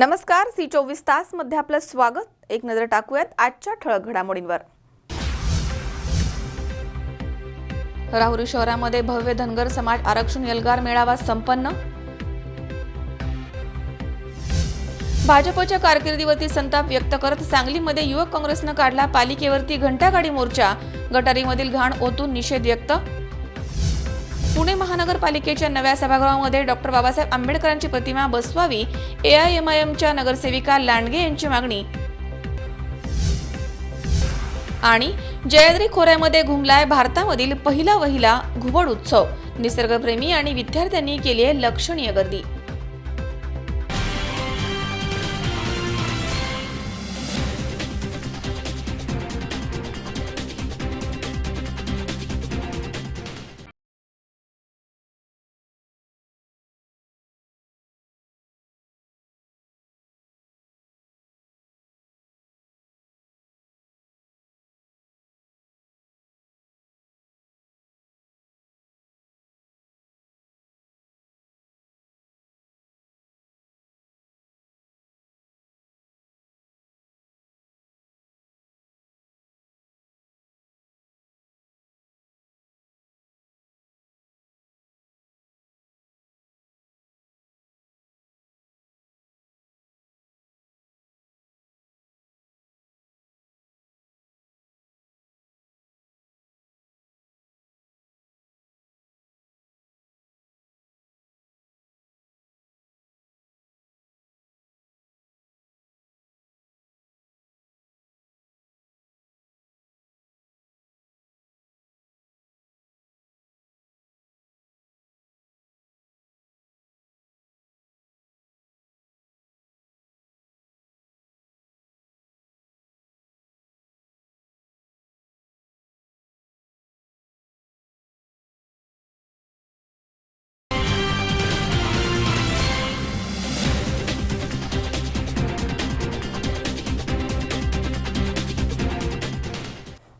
नमस्कार, सी 24 तास मध्ये आपलं स्वागत। एक नजर टाकूयात आजच्या ठळक घडामोडींवर। राहुरी शहरामध्ये भव्य धनगर समाज आरक्षण एल्गार मेळावा संपन्न। भाजपच्या कारकिर्दीवरती संताप व्यक्त करत सांगलीमध्ये युवक काँग्रेसनं काढला पालिकेवरती घंटागाडी मोर्चा। गटारीमधील घाण ओतून निषेध व्यक्त। पुणे महानगरपालिकेच्या नव्या सभागृहामध्ये डॉक्टर बाबासाहेब आंबेडकरांची प्रतिमा बसवावी, AIMIMच्या नगरसेविका लांडगे यांची मागणी। आणि जयद्री खोऱ्यामध्ये घुमलाय भारतामधील पहिला वहिला घुबड उत्सव। निसर्गप्रेमी आणि विद्यार्थ्यांनी केली आहे लक्षणीय गर्दी।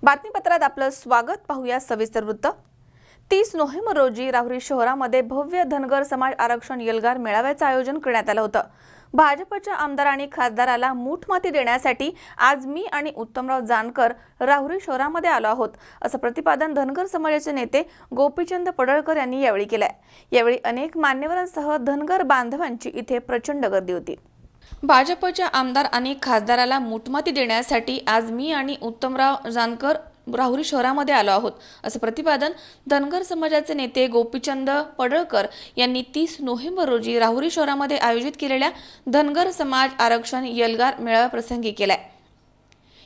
बातमीपत्रात आपलं स्वागत। पाहूया सविस्तर वृत्त। 30 नोव्हेंबर रोजी राहुरी शहरामध्ये भव्य धनगर समाज आरक्षण एल्गार मेळाव्याचं आयोजन करण्यात आलं होतं। भाजपच्या आमदार आणि खासदाराला मूठमाती देण्यासाठी आज मी आणि उत्तमराव जानकर राहुरी शहरामध्ये आलो आहोत, असं प्रतिपादन धनगर समाजाचे नेते गोपीचंद पडळकर यांनी यावेळी केलंय। यावेळी अनेक मान्यवरांसह धनगर बांधवांची इथे प्रचंड गर्दी होती। भाजपच्या आमदार आणि खासदाराला मूठमाती देण्यासाठी आज मी आणि उत्तमराव जानकर राहुरी शहरामध्ये आलो आहोत, असं प्रतिपादन धनगर समाजाचे नेते गोपीचंद पडळकर यांनी 30 नोव्हेंबर रोजी राहुरी शहरामध्ये आयोजित केलेल्या धनगर समाज आरक्षण एल्गार मेळाव्याप्रसंगी केलंय।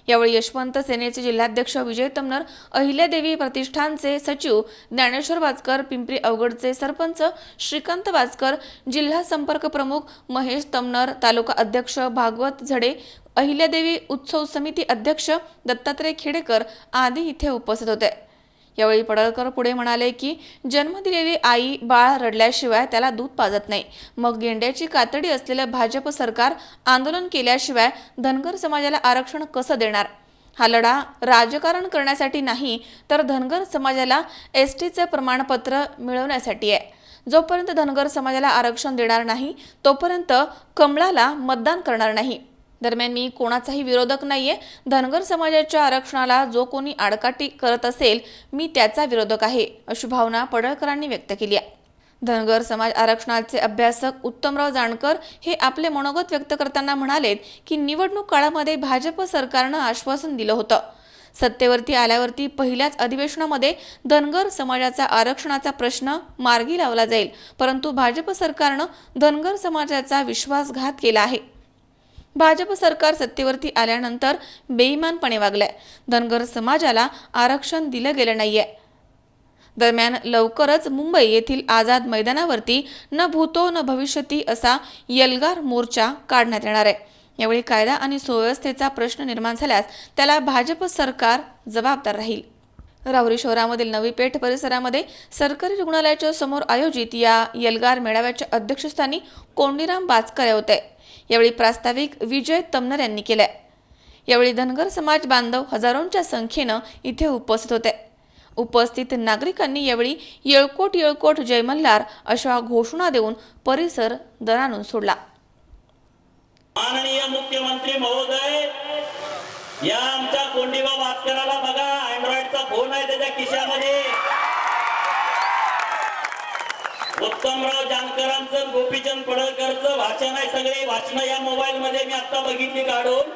यावेळी यशवंत सेनेचे जिल्हाध्यक्ष विजय तमनर, अहिल्यादेवी प्रतिष्ठानचे सचिव ज्ञानेश्वर वाजकर, पिंपरी अवघडचे सरपंच श्रीकांत वाजकर, जिल्हा संपर्क प्रमुख महेश तमनर, तालुका अध्यक्ष भागवत झडे, अहिल्यादेवी उत्सव समिती अध्यक्ष दत्तात्रय खेडेकर आदी इथे उपस्थित होते। यावेळी पडळकर पुढे म्हणाले की जन्म दिलेली आई बाळ रडल्याशिवाय त्याला दूध पाजत नाही। मग गेंड्याची कातडी असलेलं भाजप सरकार आंदोलन केल्याशिवाय धनगर समाजाला आरक्षण कसं देणार? हा लढा राजकारण करण्यासाठी नाही, तर धनगर समाजाला STचं प्रमाणपत्र मिळवण्यासाठी आहे। जोपर्यंत धनगर समाजाला आरक्षण देणार नाही तोपर्यंत कमळाला मतदान करणार नाही। दरम्यान मी कोणाचाही विरोधक नाहीये। धनगर समाजाच्या आरक्षणाला जो कोणी आडकाठी करत असेल मी त्याचा विरोधक आहे, अशी भावना पडळकरांनी व्यक्त केली आहे। धनगर समाज आरक्षणाचे अभ्यासक उत्तमराव जानकर हे आपले मनोगत व्यक्त करताना म्हणालेत की निवडणूक काळामध्ये भाजप सरकारनं आश्वासन दिलं होतं, सत्तेवरती आल्यावरती पहिल्याच अधिवेशनामध्ये धनगर समाजाचा आरक्षणाचा प्रश्न मार्गी लावला जाईल, परंतु भाजप सरकारनं धनगर समाजाचा विश्वासघात केला आहे। भाजप सरकार सत्तेवरती आल्यानंतर बेईमानपणे वागलंय। धनगर समाजाला आरक्षण दिलं गेलं नाहीये। दरम्यान लवकरच मुंबई येथील आझाद मैदानावरती न भूतो न भविष्यती असा एल्गार मोर्चा काढण्यात येणार आहे। यावेळी कायदा आणि सुव्यवस्थेचा प्रश्न निर्माण झाल्यास त्याला भाजप सरकार जबाबदार राहील। राहुरी शहरामधील नवी पेठ परिसरामध्ये सरकारी रुग्णालयाच्या समोर आयोजित या एल्गार मेळाव्याच्या अध्यक्षस्थानी कोंडीराम बाचकर होते। यावेळी प्रास्ताविक विजय तमनर यांनी केले। यावेळी धनगर समाज बांधव हजारोंच्या संख्येने इथे उपस्थित होते। उपस्थित नागरिकांनी यावेळी येळकोट येळकोट जय मल्हार अशा घोषणा देऊन परिसर दणाणून सोडला। माननीय मुख्यमंत्री महोदय, या आमच्या कोंडीबा भास्कराला बघा, अँड्रॉइडचा फोन आहे त्याच्या खिशामध्ये. उत्तमराव जानकरांचं, गोपीचंद पडळकरचं भाषण आहे, सगळे भाषण या मोबाईल मध्ये मी आता बघितली काढून.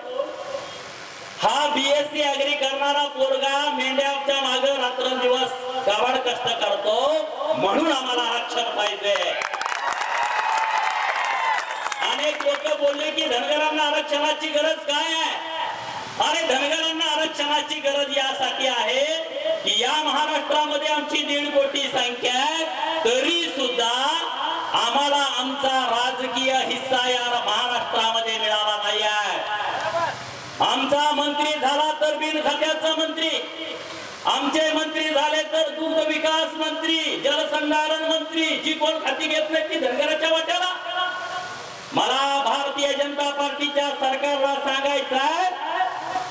हा BSc ऍग्री करणारा पोरगा मेंढ्याच्या मागे रात्रंदिवस गावाड कष्ट करतो, म्हणून आम्हाला आरक्षण पाहिजे. अनेक लोक बोलले की धनगरांना आरक्षणाची गरज काय आहे. अरे धनगरांना आरक्षणाची गरज यासाठी आहे की या महाराष्ट्रामध्ये आमची 1.5 कोटी संख्या आहे, तरी सुद्धा आम्हाला आमचा राजकीय हिस्सा या महाराष्ट्रामध्ये मिळाला नाही आहे. आमचा मंत्री झाला तर बिन खात्याचा मंत्री, आमचे मंत्री झाले तर दुग्ध विकास मंत्री, जलसंधारण मंत्री, जी कोण खाती घेत नाही ती धनगराच्या वाट्याला. मला भारतीय जनता पार्टीच्या सरकारला सांगायचं आहे,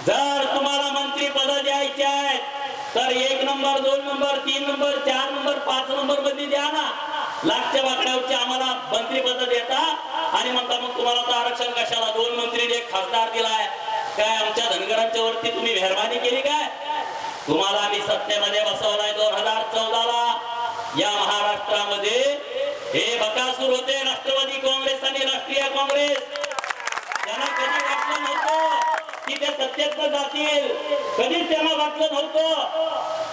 जर तुम्हाला मंत्री पद द्यायचे आहेत तर 1 number 2 number 3 number 4 number 5 number मध्ये द्या ना. लागच्या वाकड्यावरची आम्हाला मंत्री पद देता आणि म्हणता मग तुम्हाला तर आरक्षण कशाला, 2 मंत्री एक खासदार दिलाय काय, आमच्या धनगरांच्या वरती तुम्ही मेहरबानी केली काय. तुम्हाला आम्ही सत्तेमध्ये बसवलाय 2014ला. या महाराष्ट्रामध्ये हे बकासूर होते राष्ट्रवादी काँग्रेस आणि राष्ट्रीय काँग्रेस. त्यांना कधी वाटलं नव्हतं की ते सत्तेत जातील, कधीच त्यांना वाटलं नव्हतं.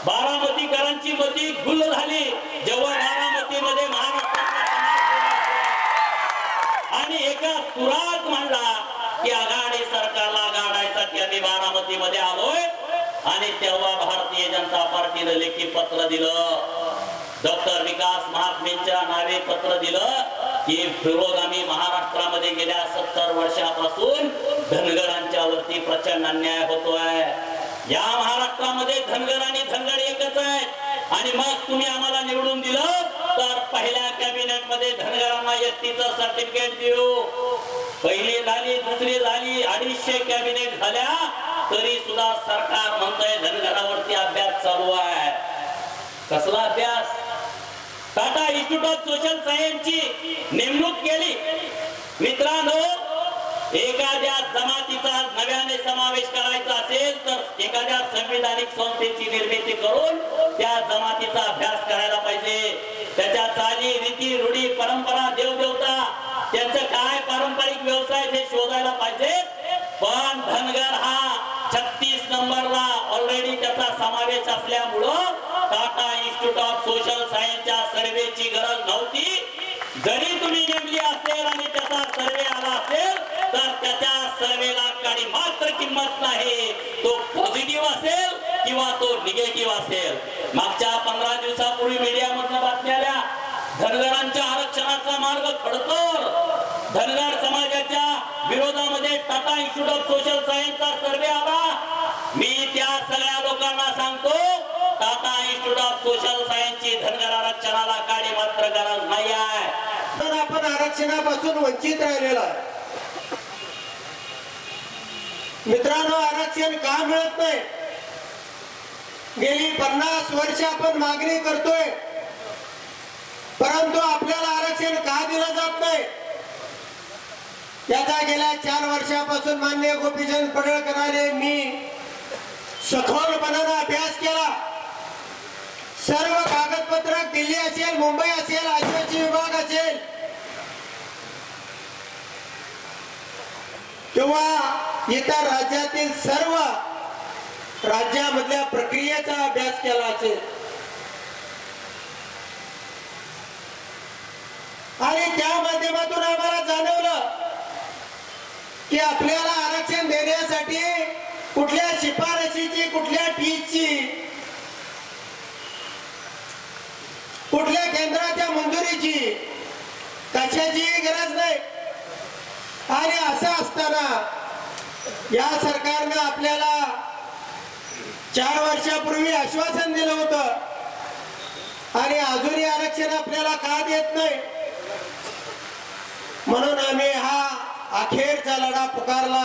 बारामतीकरांची मती गुल झाली जेव्हा बारामतीमध्ये महाराष्ट्राचा आणि एका सुरात म्हणला की आघाडी सरकारला गाडायसाठी आम्ही बारामतीमध्ये आलोय. आणि तेव्हा भारतीय जनता पार्टीने लेखी पत्र दिलं, डॉक्टर विकास महात्मेंच्या नावे पत्र दिलं की पुरोगामी महाराष्ट्रामध्ये गेल्या 70 वर्षापासून धनगरांच्या वरती प्रचंड अन्याय होतोय. या महाराष्ट्रामध्ये धनगर आणि धनगर एकच आहेत. आणि मग तुम्ही आम्हाला निवडून दिलं तर पहिल्या कॅबिनेट मध्ये धनगरांना एसटीचं सर्टिफिकेट देऊ. पहिली झाली, दुसरी झाली, 250 कॅबिनेट झाल्या, तरी सुद्धा सरकार म्हणतंय धनगरावरती अभ्यास चालू आहे. कसला अभ्यास. टाटा इन्स्टिट्यूट ऑफ सोशल सायन्सची नेमणूक केली. मित्रांनो, एखाद्या जमातीचा नव्याने समावेश करायचा असेल तर एखाद्या संविधानिक संस्थेची निर्मिती करून त्या जमातीचा अभ्यास करायला पाहिजे. त्याच्या चाली, रीती, रूढी, परंपरा, देवदेवता, त्यांचं काय पारंपरिक व्यवसाय ते शोधायला पाहिजे. पण धनगर हा 36 नंबरला ऑलरेडी त्याचा समावेश असल्यामुळं टाटा इन्स्टिट्यूट ऑफ सोशल सायन्सच्या सर्वेची गरज नव्हती. जरी तुम्ही नेमली असेल आणि त्याचा सर्वे आला असेल तर त्याच्या सर्वेला काही मात्र किंमत नाही. तो पॉझिटिव्ह असेल किंवा तो निगेटिव्ह असेल. मागच्या 15 दिवसापूर्वी मीडियामधून बातम्या आल्या, धनगरांच्या आरक्षणाचा मार्ग खडतर. धनगर समाजाच्या विरोधामध्ये टाटा इन्स्टिट्यूट ऑफ सोशल सायन्सचा सर्वे आला. मी त्या सगळ्या लोकांना सांगतो, टाटा इन्स्टिट्यूट ऑफ सोशल सायन्सची धनगर आरक्षणाला काही मात्र गरज नाही आहे. तर आपण आरक्षणापासून वंचित राहिलेलो आहे. मित्रांनो, आरक्षण का मिळत नाही. गेली 50 वर्ष आपण मागणी करतोय, परंतु आपल्याला आरक्षण का दिलं जात नाही याचा गेल्या 4 वर्षापासून माननीय गोपीचंद पडळकरांनी मी सखोलपणाने अभ्यास केला. सर्व कागदपत्र दिल्ली असेल, मुंबई असेल, आदिवासी विभाग असेल किंवा इतर राज्यातील सर्व राज्यामधल्या प्रक्रियेचा अभ्यास केला असेल आणि त्या माध्यमातून आम्हाला जाणवलं की आपल्याला आरक्षण देण्यासाठी कुठल्या शिफारशीची, कुठल्या फीची, कुठल्या केंद्राच्या मंजुरीची कशाचीही गरज नाही. आणि असं असताना या सरकारनं आपल्याला 4 वर्षापूर्वी आश्वासन दिलं होतं आणि अजूनही आरक्षण आपल्याला का देत नाही. म्हणून आम्ही हा अखेरचा लढा पुकारला.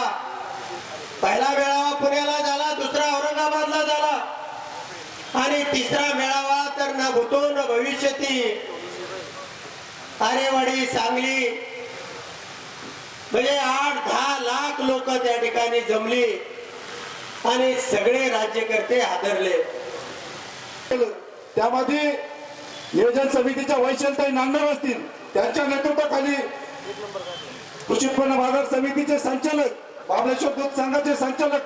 पहिला मेळावा पुण्याला झाला, दुसरा औरंगाबादला झाला आणि तिसरा मेळावा तर न भूतो न भविष्यती आरेवाडी, सांगली म्हणजे 8-10 लाख लोक त्या ठिकाणी जमली आणि सगळे राज्यकर्ते हादरले. त्यामध्ये नियोजन समितीच्या वैशालताई नांदर असतील, त्यांच्या नेतृत्वाखाली कृषी उत्पन्न बाजार समितीचे संचालक, महाबळेश्वर दूध संघाचे संचालक,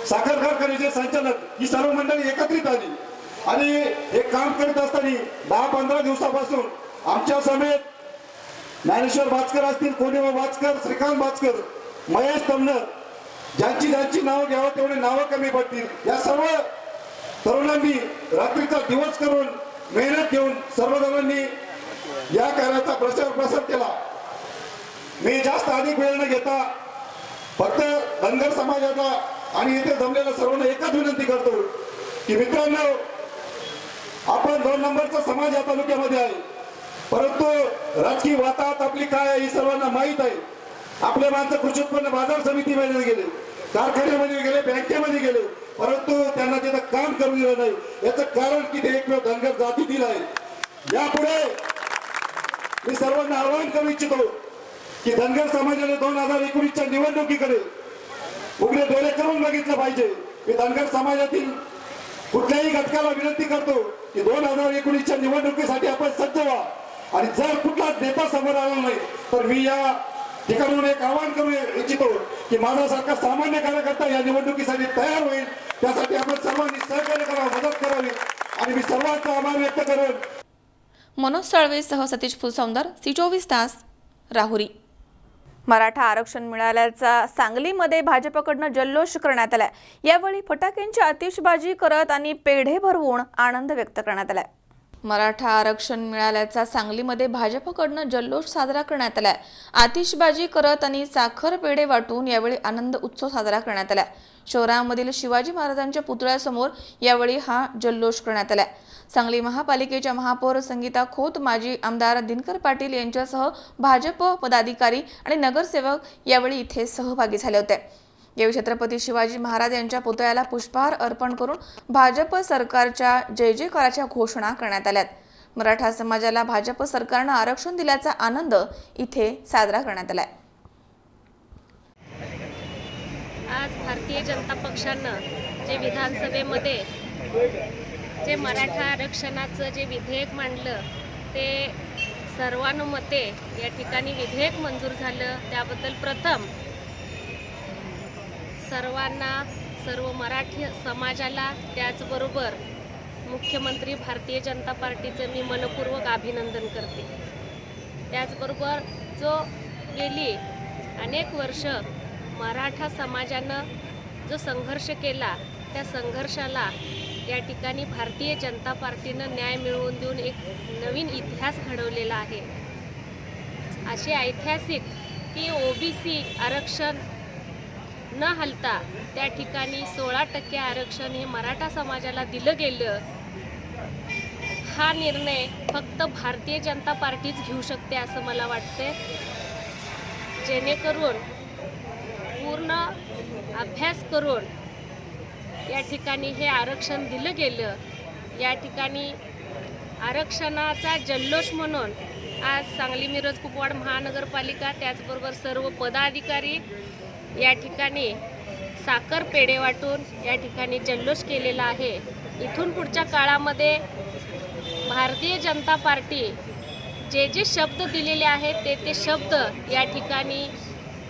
साखर कारखान्याचे संचालक ही सर्व मंडळी एकत्रित आली आणि हे काम करत असताना 10-15 दिवसापासून आमच्या समेत ज्ञानेश्वर भाचकर असतील, कोणीमा भाचकर, श्रीकांत भाचकर, महेश तमनर, ज्यांची नावं घ्यावं तेवढे नावं कमी पडतील, या सर्व तरुणांनी रात्रीचा दिवस करून मेहनत घेऊन सर्वजणांनी या कार्याचा प्रसार केला. मी जास्त अधिक वेळ न घेता फक्त धनगर समाजाचा आणि इथे जमलेल्या सर्वांना एकच विनंती करतो की मित्रांनो, आपण 2 नंबरचा समाज या तालुक्यामध्ये आहे, परंतु राजकीय वातावरण आपली काय आहे ही सर्वांना माहीत आहे. आपले माणसं कृषी उत्पन्न बाजार समितीमध्ये गेले, कारखान्यामध्ये गेले, बँकेमध्ये गेले, परंतु त्यांना तिथं काम करू दिलं नाही. याचं कारण की ते एकमेव धनगर जातीतील आहे. यापुढे मी सर्वांना आवाहन करू इच्छितो की धनगर समाजाने 2019च्या निवडणुकीकडे उघडे डोळे करून बघितलं पाहिजे. मी धनगर समाजातील कुठल्याही घटकाला विनंती करतो की 2019च्या निवडणुकीसाठी आपण सज्ज व्हा आणि जर कुठला नेता समोर आला नाही तर मी या ठिकाणून एक आवाहन करू इच्छितो की माझ्यासारखा सामान्य कार्यकर्ता या निवडणुकीसाठी तयार होईल. त्यासाठी आपण सर्वांनी सहकार्य करावं, मदत करावी आणि मी सर्वांचा आभार व्यक्त करेन. मनोज साळवे सह सतीश फुलसौंदर, C24 तास, राहुरी. मराठा आरक्षण मिळाल्याचा सांगलीमध्ये भाजपकडून जल्लोष करण्यात आलाय. यावेळी फटाक्यांची आतिषबाजी करत आणि पेढे भरवून आनंद व्यक्त करण्यात आलाय. मराठा आरक्षण मिळाल्याचा सांगलीमध्ये भाजपकडून जल्लोष साजरा करण्यात आलाय. आतिषबाजी करत आणि साखर पेढे वाटून यावेळी आनंद उत्सव साजरा करण्यात आलाय. शहरामधील शिवाजी महाराजांच्या पुतळ्यासमोर यावेळी हा जल्लोष करण्यात आलाय. सांगली महापालिकेच्या महापौर संगीता खोत, माजी आमदार दिनकर पाटील यांच्यासह भाजप पदाधिकारी आणि नगरसेवक यावेळी इथे सहभागी झाले होते. यावेळी छत्रपती शिवाजी महाराज यांच्या पुतळ्याला पुष्पहार अर्पण करून भाजप सरकारच्या जय जयकाराच्या घोषणा करण्यात आल्यात. मराठा समाजाला भाजप सरकारनं आरक्षण दिल्याचा आनंद इथे साजरा करण्यात आलाय. आज भारतीय जनता पक्षानं जे विधानसभेमध्ये जे मराठा आरक्षणाचं जे विधेयक मांडलं ते सर्वानुमते या ठिकाणी विधेयक मंजूर झालं. त्याबद्दल प्रथम सर्वांना, सर्व मराठी समाजाला, त्याचबरोबर मुख्यमंत्री भारतीय जनता पार्टीचं मी मनपूर्वक अभिनंदन करते. त्याचबरोबर जो गेली अनेक वर्ष मराठा समाजानं जो संघर्ष केला त्या संघर्षाला या ठिकाणी भारतीय जनता पार्टीनं न्याय मिळवून देऊन एक नवीन इतिहास घडवलेला आहे. असे ऐतिहासिक की OBC आरक्षण न हलता त्या ठिकाणी 16% आरक्षण हे मराठा समाजाला दिलं गेलं. हा निर्णय फक्त भारतीय जनता पार्टीच घेऊ शकते असं मला वाटते. जेणेकरून पूर्ण अभ्यास करून या ठिकाणी हे आरक्षण दिलं गेलं. या ठिकाणी आरक्षणाचा जल्लोष म्हणून आज सांगली मिरज कुपवाड महानगरपालिका त्याचबरोबर सर्व पदाधिकारी या ठिकाणी साखर पेढे वाटून या ठिकाणी जल्लोष केलेला आहे. इथून पुढच्या काळामध्ये भारतीय जनता पार्टी जे जे शब्द दिलेले आहेत ते शब्द या ठिकाणी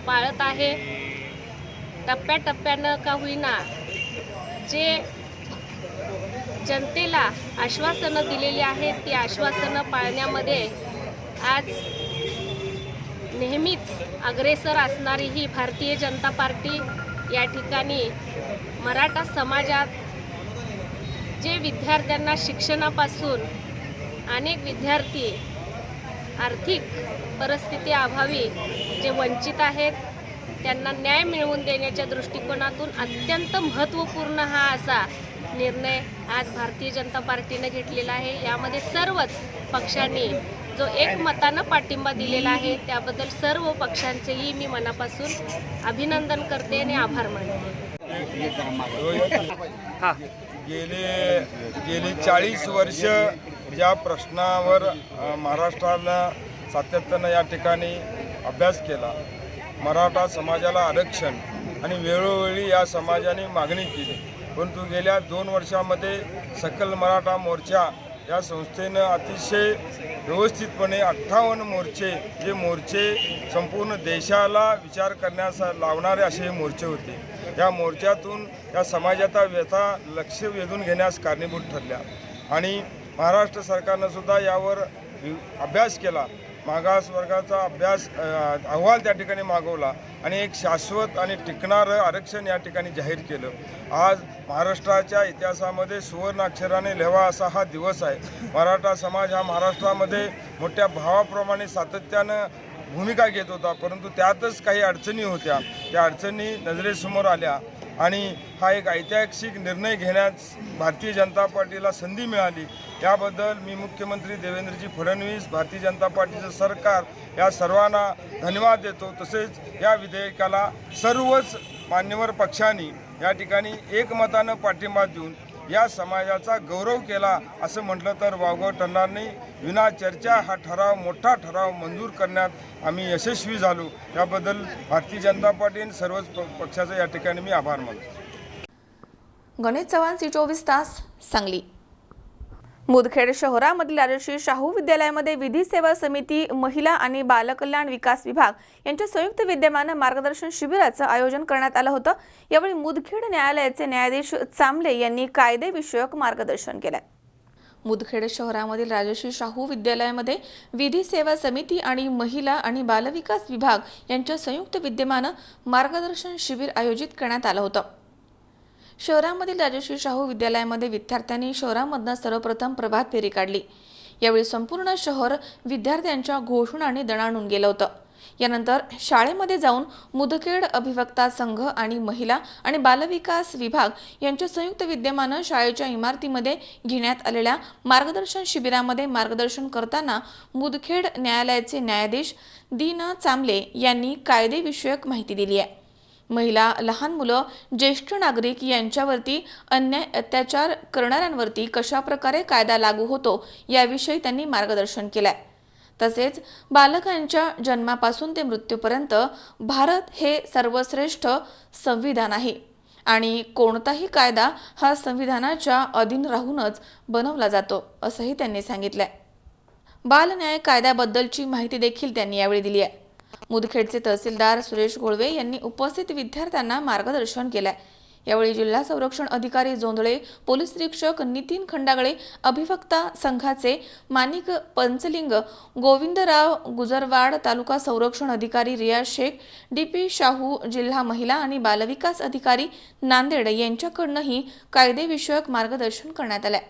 पाळत आहे. टप्प्याटप्प्यानं का होईना जे जनतेला आश्वासनं दिलेली आहेत ती आश्वासनं पाळण्यामध्ये आज नेहमीच अग्रेसर असणारी ही भारतीय जनता पार्टी या ठिकाणी मराठा समाजात जे विद्यार्थ्यांना शिक्षणापासून अनेक विद्यार्थी आर्थिक परिस्थिती अभावी जे वंचित आहेत त्यांना न्याय मिळवून देण्याच्या दृष्टिकोनातून अत्यंत महत्त्वपूर्ण हा असा निर्णय आज भारतीय जनता पार्टीने घेतलेला आहे. यामध्ये सर्वच पक्षांनी जो एकमतानं पाठिंबा दिलेला आहे त्याबद्दल सर्व पक्षांचेही मी मनापासून अभिनंदन करते आणि आभार मानते. गेली 40 वर्ष ज्या प्रश्नावर महाराष्ट्राला सातत्यानं या ठिकाणी अभ्यास केला मराठा समाजाला आरक्षण आणि वेळोवेळी या समाजाने मागणी केली, परंतु गेल्या 2 वर्षामध्ये सकल मराठा मोर्चा या संस्थेनं अतिशय व्यवस्थितपणे 58 मोर्चे, जे मोर्चे संपूर्ण देशाला विचार करण्यास लावणारे असे हे मोर्चे होते, या मोर्चातून या समाजाचा व्यथा लक्ष वेधून घेण्यास कारणीभूत ठरल्या आणि महाराष्ट्र सरकारनं सुद्धा यावर अभ्यास केला, मागासवर्गाचा अहवाल त्या ठिकाणी मागवला आणि एक शाश्वत आणि टिकणारं आरक्षण या ठिकाणी जाहीर केलं. आज महाराष्ट्राच्या इतिहासामध्ये सुवर्णाक्षराने लिहावा असा हा दिवस आहे. मराठा समाज हा महाराष्ट्रामध्ये मोठ्या भावाप्रमाणे सातत्यानं भूमिका घेत होता, परंतु त्यातच काही अडचणी होत्या, त्या अडचणी नजरेसमोर आल्या आणि हा एक ऐतिहासिक निर्णय घेण्यास भारतीय जनता पार्टीला संधी मिळाली. याबद्दल मी मुख्यमंत्री देवेंद्रजी फडणवीस, भारतीय जनता पार्टीचं सरकार या सर्वांना धन्यवाद देतो. तसेच या विधेयकाला सर्वच मान्यवर पक्षांनी या ठिकाणी एकमतानं पाठिंबा देऊन या समाजाचा गौरव केला असं म्हटलं तर वावगं ठरणार नाही. विना चर्चा हा ठराव, मोठा ठराव मंजूर करण्यात आम्ही यशस्वी झालो. याबद्दल भारतीय जनता पार्टी आणि सर्वच पक्षाचा या ठिकाणी मी आभार मानतो. गणेश चव्हाण, C24 तास, सांगली. मुदखेड शहरामधील राजश्री शाहू विद्यालयामध्ये विधी सेवा समिती, महिला आणि बालकल्याण विकास विभाग यांच्या संयुक्त विद्यमानं मार्गदर्शन शिबिराचं आयोजन करण्यात आलं होतं. यावेळी मुदखेड न्यायालयाचे न्यायाधीश चांबले यांनी कायदेविषयक मार्गदर्शन केलं. मुदखेड शहरामधील राजश्री शाहू विद्यालयामध्ये विधी सेवा समिती आणि महिला आणि बालविकास विभाग यांच्या संयुक्त विद्यमानं मार्गदर्शन शिबिर आयोजित करण्यात आलं होतं. शहरामधील राजश्री शाहू विद्यालयामध्ये विद्यार्थ्यांनी शहरामधनं सर्वप्रथम प्रभात फेरी काढली. यावेळी संपूर्ण शहर विद्यार्थ्यांच्या घोषणाने दणाणून गेलं होतं. यानंतर शाळेमध्ये जाऊन मुदखेड अभिवक्ता संघ आणि महिला आणि बालविकास विभाग यांच्या संयुक्त विद्यमानं शाळेच्या इमारतीमध्ये घेण्यात आलेल्या मार्गदर्शन शिबिरामध्ये मार्गदर्शन करताना मुदखेड न्यायालयाचे न्यायाधीश दीना चांबले यांनी कायदेविषयक माहिती दिली आहे. महिला, लहान मुलं, ज्येष्ठ नागरिक यांच्यावरती अन्याय अत्याचार करणाऱ्यांवरती कशा प्रकारे कायदा लागू होतो याविषयी त्यांनी मार्गदर्शन केलंय. तसेच बालकांच्या जन्मापासून ते मृत्यूपर्यंत भारत हे सर्वश्रेष्ठ संविधान आहे आणि कोणताही कायदा हा संविधानाच्या अधीन राहूनच बनवला जातो असंही त्यांनी सांगितलंय. बालन्याय कायद्याबद्दलची माहिती देखील त्यांनी यावेळी दिली आहे. मुदखेडचे तहसीलदार सुरेश गोळवे यांनी उपस्थित विद्यार्थ्यांना मार्गदर्शन केलंय. यावेळी जिल्हा संरक्षण अधिकारी जोंधळे, पोलीस निरीक्षक नितीन खंडागळे, अभिवक्ता संघाचे माणिक पंचलिंग, गोविंदराव गुजरवाड, तालुका संरक्षण अधिकारी रियाज शेख, DP शाहू, जिल्हा महिला आणि बालविकास अधिकारी नांदेड यांच्याकडूनही कायदेविषयक मार्गदर्शन करण्यात आलंय.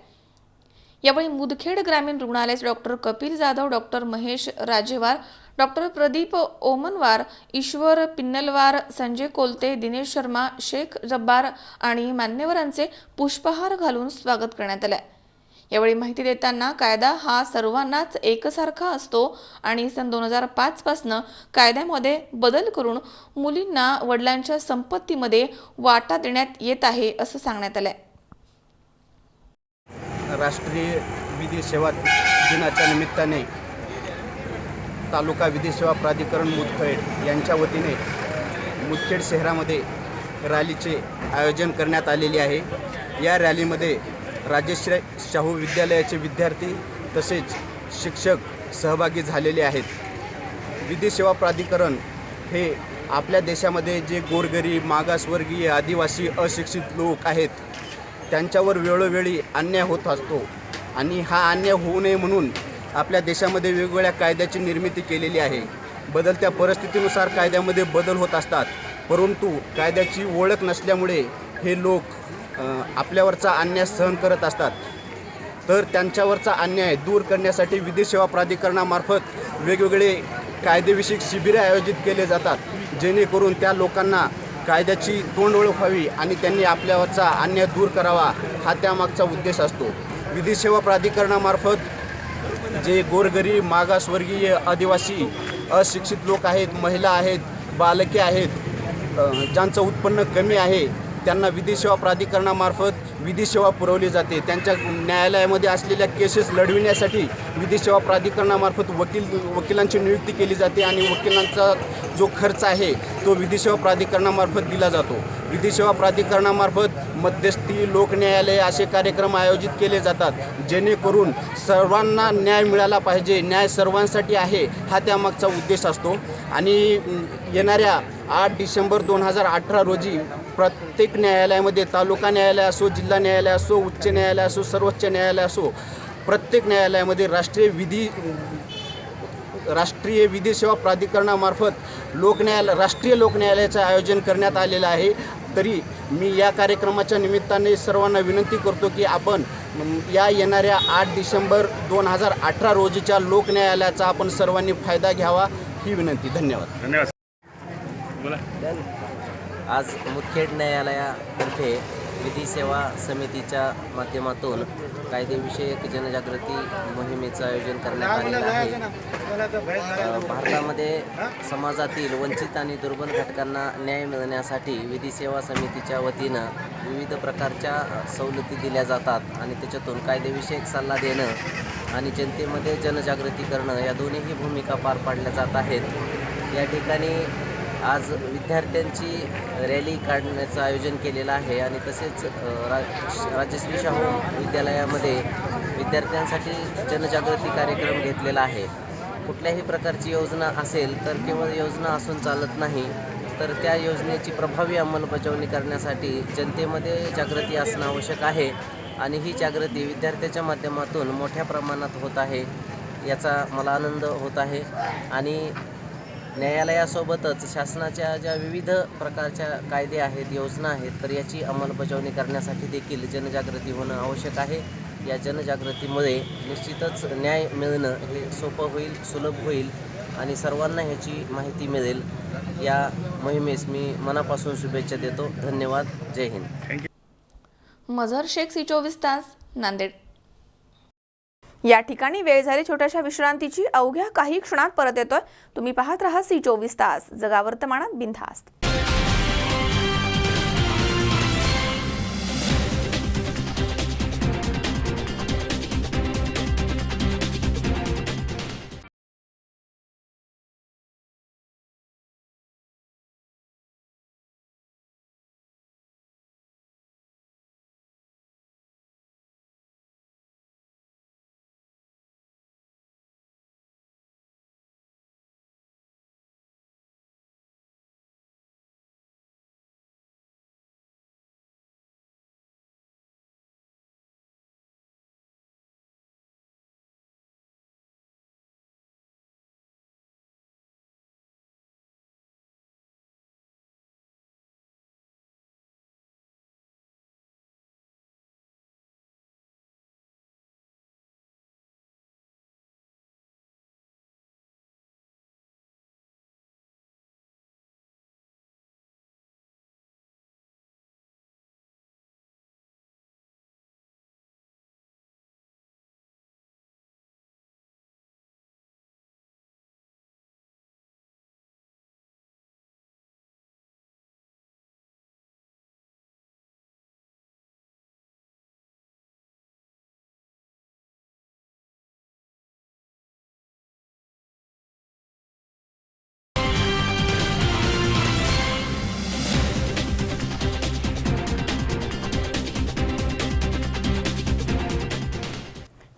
यावेळी मुदखेड ग्रामीण रुग्णालयाचे doctor Kapil Jadhav, doctor Mahesh Rajewar, doctor Pradeep Omanwar, Ishwar Pinnalwar, Sanjay Kolte, Dinesh Sharma, Shaikh Jabbar आणि मान्यवरांचे पुष्पहार घालून स्वागत करण्यात आले. यावेळी माहिती देताना कायदा हा सर्वांनाच एकसारखा असतो आणि सन 2005 पासून कायद्यामध्ये बदल करून मुलींना वडिलांच्या संपत्तीमध्ये वाटा देण्यात येत आहे असं सांगण्यात आलंय. राष्ट्रीय विधी सेवा दिनाच्या निमित्ताने तालुका विधी सेवा प्राधिकरण मुदखेड यांच्या वतीने मुदखेड शहरामध्ये रॅलीचे आयोजन करण्यात आलेले आहे. या रॅलीमध्ये राजश्री शाहू विद्यालयाचे विद्यार्थी तसेच शिक्षक सहभागी झालेले आहेत. विधी सेवा प्राधिकरण हे आपल्या देशामध्ये जे गोरगरीब, मागासवर्गीय, आदिवासी, अशिक्षित लोक आहेत त्यांच्यावर वेळोवेळी अन्याय होत असतो आणि हा अन्याय होऊ नये म्हणून आपल्या देशामध्ये वेगवेगळ्या कायद्याची निर्मिती केलेली आहे. बदलत्या परिस्थितीनुसार कायद्यामध्ये बदल होत असतात, परंतु कायद्याची ओळख नसल्यामुळे हे लोक आपल्यावरचा अन्याय सहन करत असतात. तर त्यांच्यावरचा अन्याय दूर करण्यासाठी विधी सेवा प्राधिकरणामार्फत वेगवेगळे कायदेविषयक शिबिरे आयोजित केले जातात, जेणेकरून त्या लोकांना कायद्याची तोंड ओळख व्हावी आणि त्यांनी आपल्यावरचा अन्याय दूर करावा हा त्यामागचा उद्देश असतो. विधी सेवा प्राधिकरणामार्फत जे गोरगरीब, मागासवर्गीय, आदिवासी, अशिक्षित लोक आहेत, महिला आहेत, बालके आहेत, ज्यांचं उत्पन्न कमी आहे त्यांना विधी सेवा प्राधिकरणामार्फत विधी सेवा पुरवली जाते. त्यांच्या न्यायालयामध्ये असलेल्या केसेस लढविण्यासाठी विधी सेवा प्राधिकरणामार्फत वकिलांची नियुक्ती केली जाते आणि वकिलांचा जो खर्च आहे तो विधी सेवा प्राधिकरणामार्फत दिला जातो. विधी सेवा प्राधिकरणामार्फत मध्यस्थी, लोकन्यायालय असे कार्यक्रम आयोजित केले जातात, जेणेकरून सर्वांना न्याय मिळाला पाहिजे, न्याय सर्वांसाठी आहे हा त्यामागचा उद्देश असतो. आणि येणाऱ्या 8 डिसेंबर 2018 रोजी प्रत्येक न्यायालयामध्ये, तालुका न्यायालय असो, जिल्हा न्यायालय असो, उच्च न्यायालय असो, सर्वोच्च न्यायालय असो, प्रत्येक न्यायालयामध्ये राष्ट्रीय विधी सेवा प्राधिकरणामार्फत राष्ट्रीय लोकन्यायालयाचं आयोजन करण्यात आलेलं आहे. तरी मी या कार्यक्रमाच्या निमित्ताने सर्वांना विनंती करतो की आपण या येणाऱ्या 8 डिसेंबर 2018 रोजीच्या लोकन्यायालयाचा आपण सर्वांनी फायदा घ्यावा ही विनंती. धन्यवाद. आज मुखेड न्यायालयातर्फे विधी सेवा समितीच्या माध्यमातून कायदेविषयक जनजागृती मोहिमेचं आयोजन करण्यात आलेलं आहे. भारतामध्ये समाजातील वंचित आणि दुर्बल घटकांना न्याय मिळण्यासाठी विधी सेवा समितीच्या वतीनं विविध प्रकारच्या सवलती दिल्या जातात आणि त्याच्यातून कायदेविषयक सल्ला देणं आणि जनतेमध्ये जनजागृती करणं या दोन्हीही भूमिका पार पाडल्या जात आहेत. या ठिकाणी आज विद्यार्थ्यांची रॅली काढण्याचं आयोजन केलेलं आहे आणि तसेच राजश्री शाहू विद्यालयामध्ये विद्यार्थ्यांसाठी जनजागृती कार्यक्रम घेतलेला आहे. कुठल्याही प्रकारची योजना असेल तर केवळ योजना असून चालत नाही, तर त्या योजनेची प्रभावी अंमलबजावणी करण्यासाठी जनतेमध्ये जागृती असणं आवश्यक आहे आणि ही जागृती विद्यार्थ्याच्या माध्यमातून मोठ्या प्रमाणात होत आहे, याचा मला आनंद होत आहे. आणि न्यायालयासोबतच शासनाच्या ज्या विविध प्रकारच्या कायदे आहेत, योजना आहेत, तर याची अंमलबजावणी करण्यासाठी देखील जनजागृती होणं आवश्यक आहे. या जनजागृतीमुळे निश्चितच न्याय मिळणं हे सोपं होईल, सुलभ होईल आणि सर्वांना ह्याची माहिती मिळेल. या मोहिमेस मी मनापासून शुभेच्छा देतो. धन्यवाद. जय हिंद. मझहर शेख, सी24 तास, नांदेड. या ठिकाणी वेळ झाली छोट्याशा विश्रांतीची. अवघ्या काही क्षणात परत येतोय. तुम्ही पाहत राहा सी24 तास, जगा वर्तमानात बिनधास्त.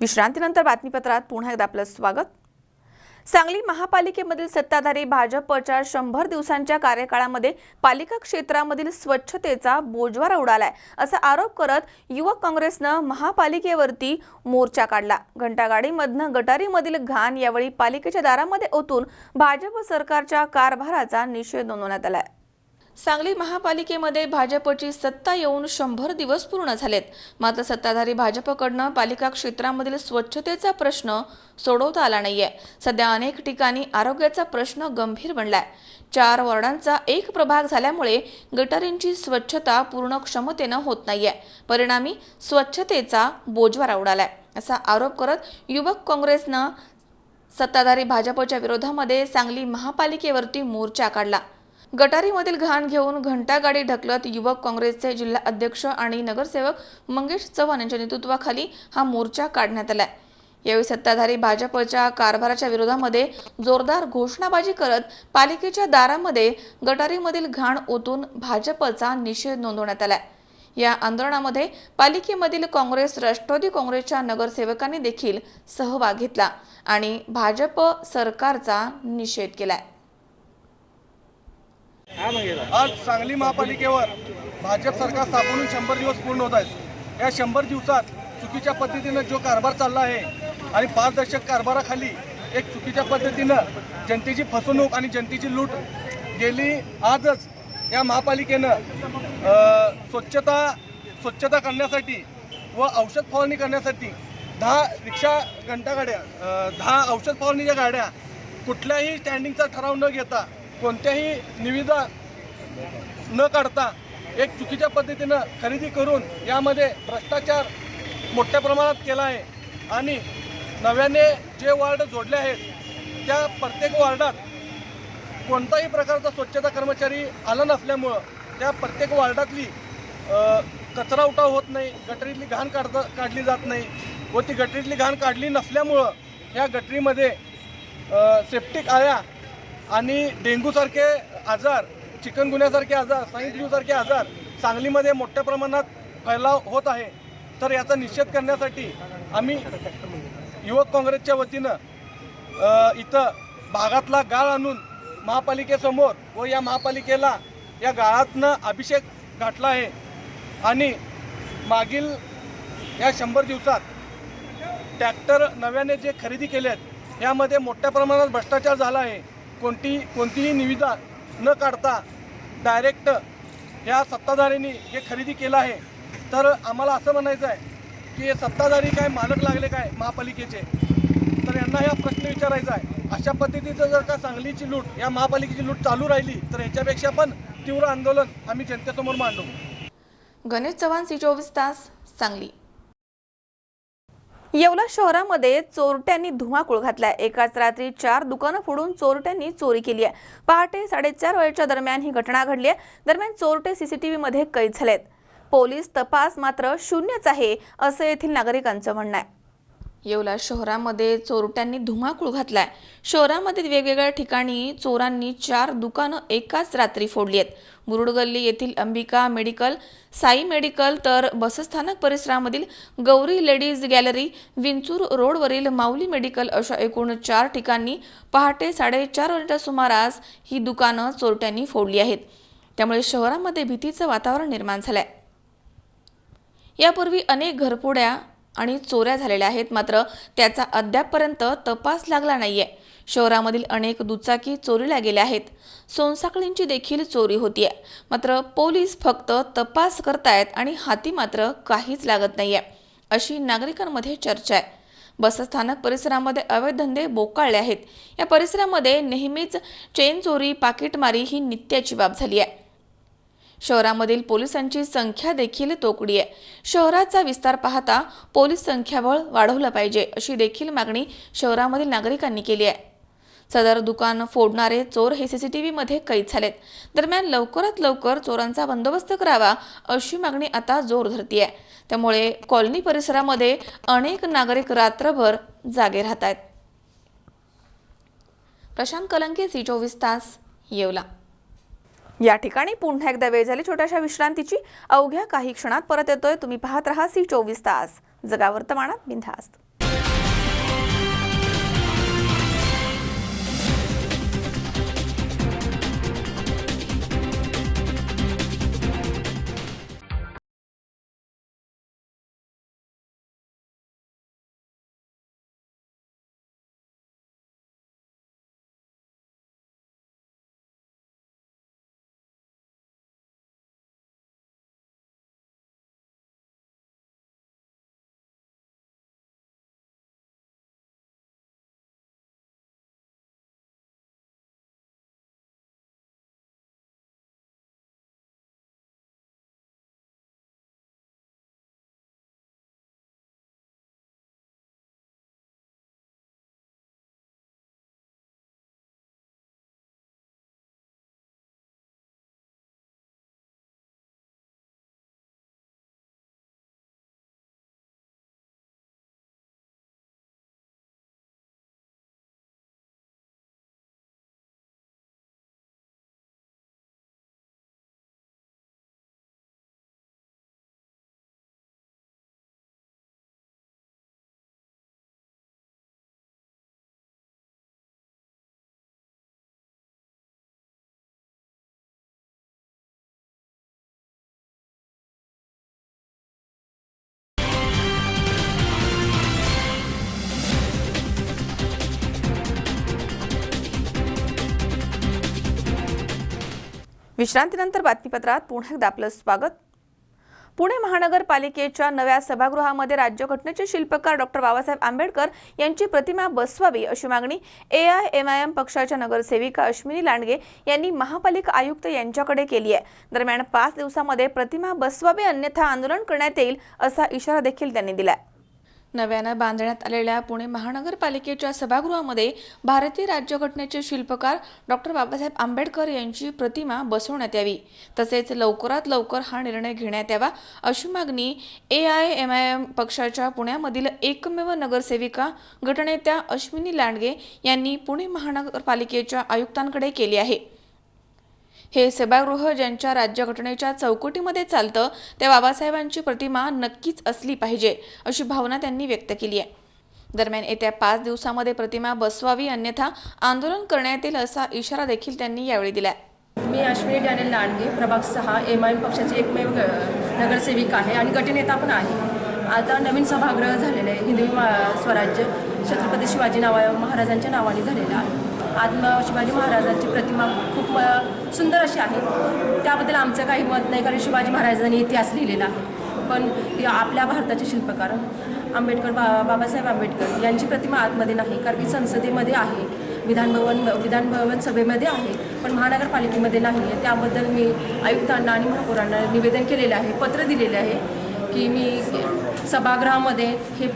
विश्रांतीनंतर बातमीपत्रात पुन्हा एकदा आपलं स्वागत. सांगली महापालिकेमधील सत्ताधारी भाजपच्या 100 दिवसांच्या कार्यकाळामध्ये पालिका क्षेत्रामधील स्वच्छतेचा बोजवारा उडालाय असा आरोप करत युवक काँग्रेसनं महापालिकेवरती मोर्चा काढला. घंटागाडीमधनं गटारीमधील घाण यावेळी पालिकेच्या दारामध्ये ओतून भाजप सरकारच्या कारभाराचा निषेध नोंदवण्यात आलाय. सांगली महापालिकेमध्ये भाजपची सत्ता येऊन 100 दिवस पूर्ण झालेत, मात्र सत्ताधारी भाजपकडनं पालिका क्षेत्रामधील स्वच्छतेचा प्रश्न सोडवता आला नाहीये. सध्या अनेक ठिकाणी आरोग्याचा प्रश्न गंभीर बनलाय. 4 वॉर्डांचा एक प्रभाग झाल्यामुळे गटारींची स्वच्छता पूर्ण क्षमतेनं होत नाहीये. परिणामी स्वच्छतेचा बोजवारा उडालाय असा आरोप करत युवक काँग्रेसनं सत्ताधारी भाजपच्या विरोधामध्ये सांगली महापालिकेवरती मोर्चा काढला. गटारीमधील घाण घेऊन घंटागाडी ढकलत युवक काँग्रेसचे जिल्हा अध्यक्ष आणि नगरसेवक मंगेश चव्हाण यांच्या नेतृत्वाखाली हा मोर्चा काढण्यात आलाय। यावेळी सत्ताधारी भाजपच्या कारभाराच्या विरोधामध्ये जोरदार घोषणाबाजी करत पालिकेच्या दारामध्ये गटारीमधील घाण ओतून भाजपचा निषेध नोंदवण्यात आलाय। या आंदोलनामध्ये पालिकेमधील काँग्रेस, राष्ट्रवादी काँग्रेसच्या नगरसेवकांनी देखील सहभाग घेतला आणि भाजप सरकारचा निषेध केलाय। आज सांगली महापालिकेवर भाजप सरकार स्थापन 100 दिवस पूर्ण होत आहेत। या 100 दिवसात चुकीच्या पद्धतीनं जो कारभार चालला आहे आणि 5 दशक कारभाराखाली एक चुकीच्या पद्धतीनं जनतेची फसवणूक आणि जनतेची लूट गेली। आजच या महापालिकेनं स्वच्छता करण्यासाठी व औषध फवारणी करण्यासाठी 10 रिक्षा घंटागाड्या 10 औषध फवारणीच्या गाड्या कुठल्याही स्टँडिंगचा ठराव न घेता, कोणत्याही निविदा न काढता एक चुकीच्या पद्धतीनं खरेदी करून यामध्ये भ्रष्टाचार मोठ्या प्रमाणात केला आहे। आणि नव्याने जे वार्ड जोडले आहेत त्या प्रत्येक वार्डात कोणताही प्रकारचा स्वच्छता कर्मचारी आला नसल्यामुळं त्या प्रत्येक वार्डातली कचरा उठाव होत नाही, गटरीतली घाण काढली जात नाही व ती गटरीतली घाण काढली नसल्यामुळं या गटरीमध्ये सेप्टिक आळ्या आणि डेंग्यूसारखे आजार, चिकनगुन्यासारखे आजार, स्वाईन फ्लूसारखे आजार सांगलीमध्ये मोठ्या प्रमाणात फैलाव होत आहे। तर याचा निषेध करण्यासाठी आम्ही युवक काँग्रेसच्या वतीनं इथं भागातला गाळ आणून महापालिकेसमोर व या महापालिकेला या गाळातनं अभिषेक घातला आहे। आणि मागील या 100 दिवसात ट्रॅक्टर नव्याने जे खरेदी केले आहेत यामध्ये मोठ्या प्रमाणात भ्रष्टाचार झाला आहे। कोणतीही निविदा न काढता डायरेक्ट या सत्ताधाऱ्यांनी हे खरेदी केलं आहे। तर आम्हाला असं म्हणायचं आहे की हे सत्ताधारी काय मालक लागले काय महापालिकेचे, तर यांना हा प्रश्न विचारायचा आहे। अशा पद्धतीचं जर का सांगलीची लूट, या महापालिकेची लूट चालू राहिली तर ह्याच्यापेक्षा पण तीव्र आंदोलन आम्ही जनतेसमोर मांडू। गणेश चव्हाण, C24 तास, सांगली। येवला शहरामध्ये चोरट्यांनी धुमाकूळ घातलाय। एकाच रात्री 4 दुकानं फोडून चोरट्यांनी चोरी केली आहे। पहाटे 4:30 वाजेच्या दरम्यान ही घटना घडली आहे। दरम्यान चोरटे CCTV मध्ये कैद झालेत। पोलीस तपास मात्र शून्यच आहे असं येथील नागरिकांचं म्हणणं आहे। येवला शहरामध्ये चोरट्यांनी धुमाकूळ घातलाय। शहरामध्ये वेगवेगळ्या ठिकाणी चोरांनी 4 दुकानं एकाच रात्री फोडली आहेत। मुरुड गल्ली येथील अंबिका मेडिकल, साई मेडिकल, तर बसस्थानक परिसरामधील गौरी लेडीज गॅलरी, विंचूर रोडवरील माऊली मेडिकल अशा एकूण 4 ठिकाणी पहाटे 4:30 वाजेच्या सुमारास ही दुकानं चोरट्यांनी फोडली आहेत। त्यामुळे शहरामध्ये भीतीचं वातावरण निर्माण झालंय। यापूर्वी अनेक घरफोड्या आणि चोऱ्या झालेल्या आहेत, मात्र त्याचा अद्यापपर्यंत तपास लागला नाहीये। शहरामधील अनेक दुचाकी चोरीला गेल्या आहेत। सोनसाखळींची देखील चोरी होतीये, मात्र पोलीस फक्त तपास करतायत आणि हाती मात्र काहीच लागत नाहीये अशी नागरिकांमध्ये चर्चा आहे। बसस्थानक परिसरामध्ये अवैध धंदे बोकाळले आहेत। या परिसरामध्ये नेहमीच चेन चोरी, पाकिटमारी ही नित्याची बाब झाली आहे। शहरामधील पोलिसांची संख्या देखील तोकडी आहे। शहराचा विस्तार पाहता पोलीस संख्याबळ वाढवलं पाहिजे अशी देखील मागणी शहरामधील नागरिकांनी केली आहे। सदर दुकान फोडणारे चोर हे CCTV मध्ये कैद झालेत। दरम्यान लवकरात लवकर चोरांचा बंदोबस्त करावा अशी मागणी आता जोर धरते आहे। त्यामुळे कॉलनी परिसरामध्ये अनेक नागरिक रात्रभर जागे राहत आहेत। प्रशांत कलंके, C24 तास, येवला। या ठिकाणी पुन्हा एकदा वेळ झाली छोट्याशा विश्रांतीची। अवघ्या काही क्षणात परत येतोय। तुम्ही पाहत रहा C24 तास, जगा वर्तमानात बिनधास्त। विश्रांतीनंतर बातमीपत्रात पुन्हा एकदा आपलं स्वागत. पुणे महानगरपालिकेच्या नव्या सभागृहामध्ये राज्यघटनेचे शिल्पकार डॉक्टर बाबासाहेब आंबेडकर यांची प्रतिमा बसवावी अशी मागणी AIMIM पक्षाच्या नगरसेविका अश्विनी लांडगे यांनी महापालिका आयुक्त यांच्याकडे केली आहे. दरम्यान 5 दिवसांमध्ये प्रतिमा बसवावी अन्यथा आंदोलन करण्यात येईल असा इशारा देखील त्यांनी दिला. नव्यानं बांधण्यात आलेल्या पुणे महानगरपालिकेच्या सभागृहामध्ये भारतीय राज्यघटनेचे शिल्पकार डॉक्टर बाबासाहेब आंबेडकर यांची प्रतिमा बसवण्यात यावी, तसेच लवकरात लवकर हा निर्णय घेण्यात यावा अशी मागणी AIMIM पक्षाच्या पुण्यामधील एकमेव नगरसेविका गटनेत्या अश्विनी लांडगे यांनी पुणे महानगरपालिकेच्या आयुक्तांकडे केली आहे. हे सभागृह ज्यांच्या राज्यघटनेच्या चौकटीमध्ये चालतं त्या बाबासाहेबांची प्रतिमा नक्कीच असली पाहिजे अशी भावना त्यांनी व्यक्त केली आहे. दरम्यान येत्या 5 दिवसांमध्ये प्रतिमा बसवावी अन्यथा आंदोलन करण्यात येईल असा इशारा देखील त्यांनी यावेळी दिला. मी अश्विनी डॅनियल लांडगे, प्रभाग 6 AIMIM पक्षाची एकमेव नगरसेविका आहे आणि गटनेता पण आहे. आता नवीन सभागृह झालेलं आहे. हिंदवी स्वराज्य छत्रपती शिवाजी महाराजांच्या नावाने झालेलं आहे. आज शिवाजी महाराजांची प्रतिमा खूप सुंदर अशी आहे. त्याबद्दल आमचं काही मत नाही, कारण शिवाजी महाराजांनी इतिहास लिहिलेला आहे. पण आपल्या भारताचे शिल्पकार बाबासाहेब आंबेडकर यांची प्रतिमा आतमध्ये नाही, कारण की संसदेमध्ये आहे, विधानभवन सभेमध्ये आहे, पण महानगरपालिकेमध्ये नाही आहे. त्याबद्दल मी आयुक्तांना आणि महापौरांना निवेदन केलेलं आहे, पत्र दिलेले आहे की मी सभागृहामध्ये हे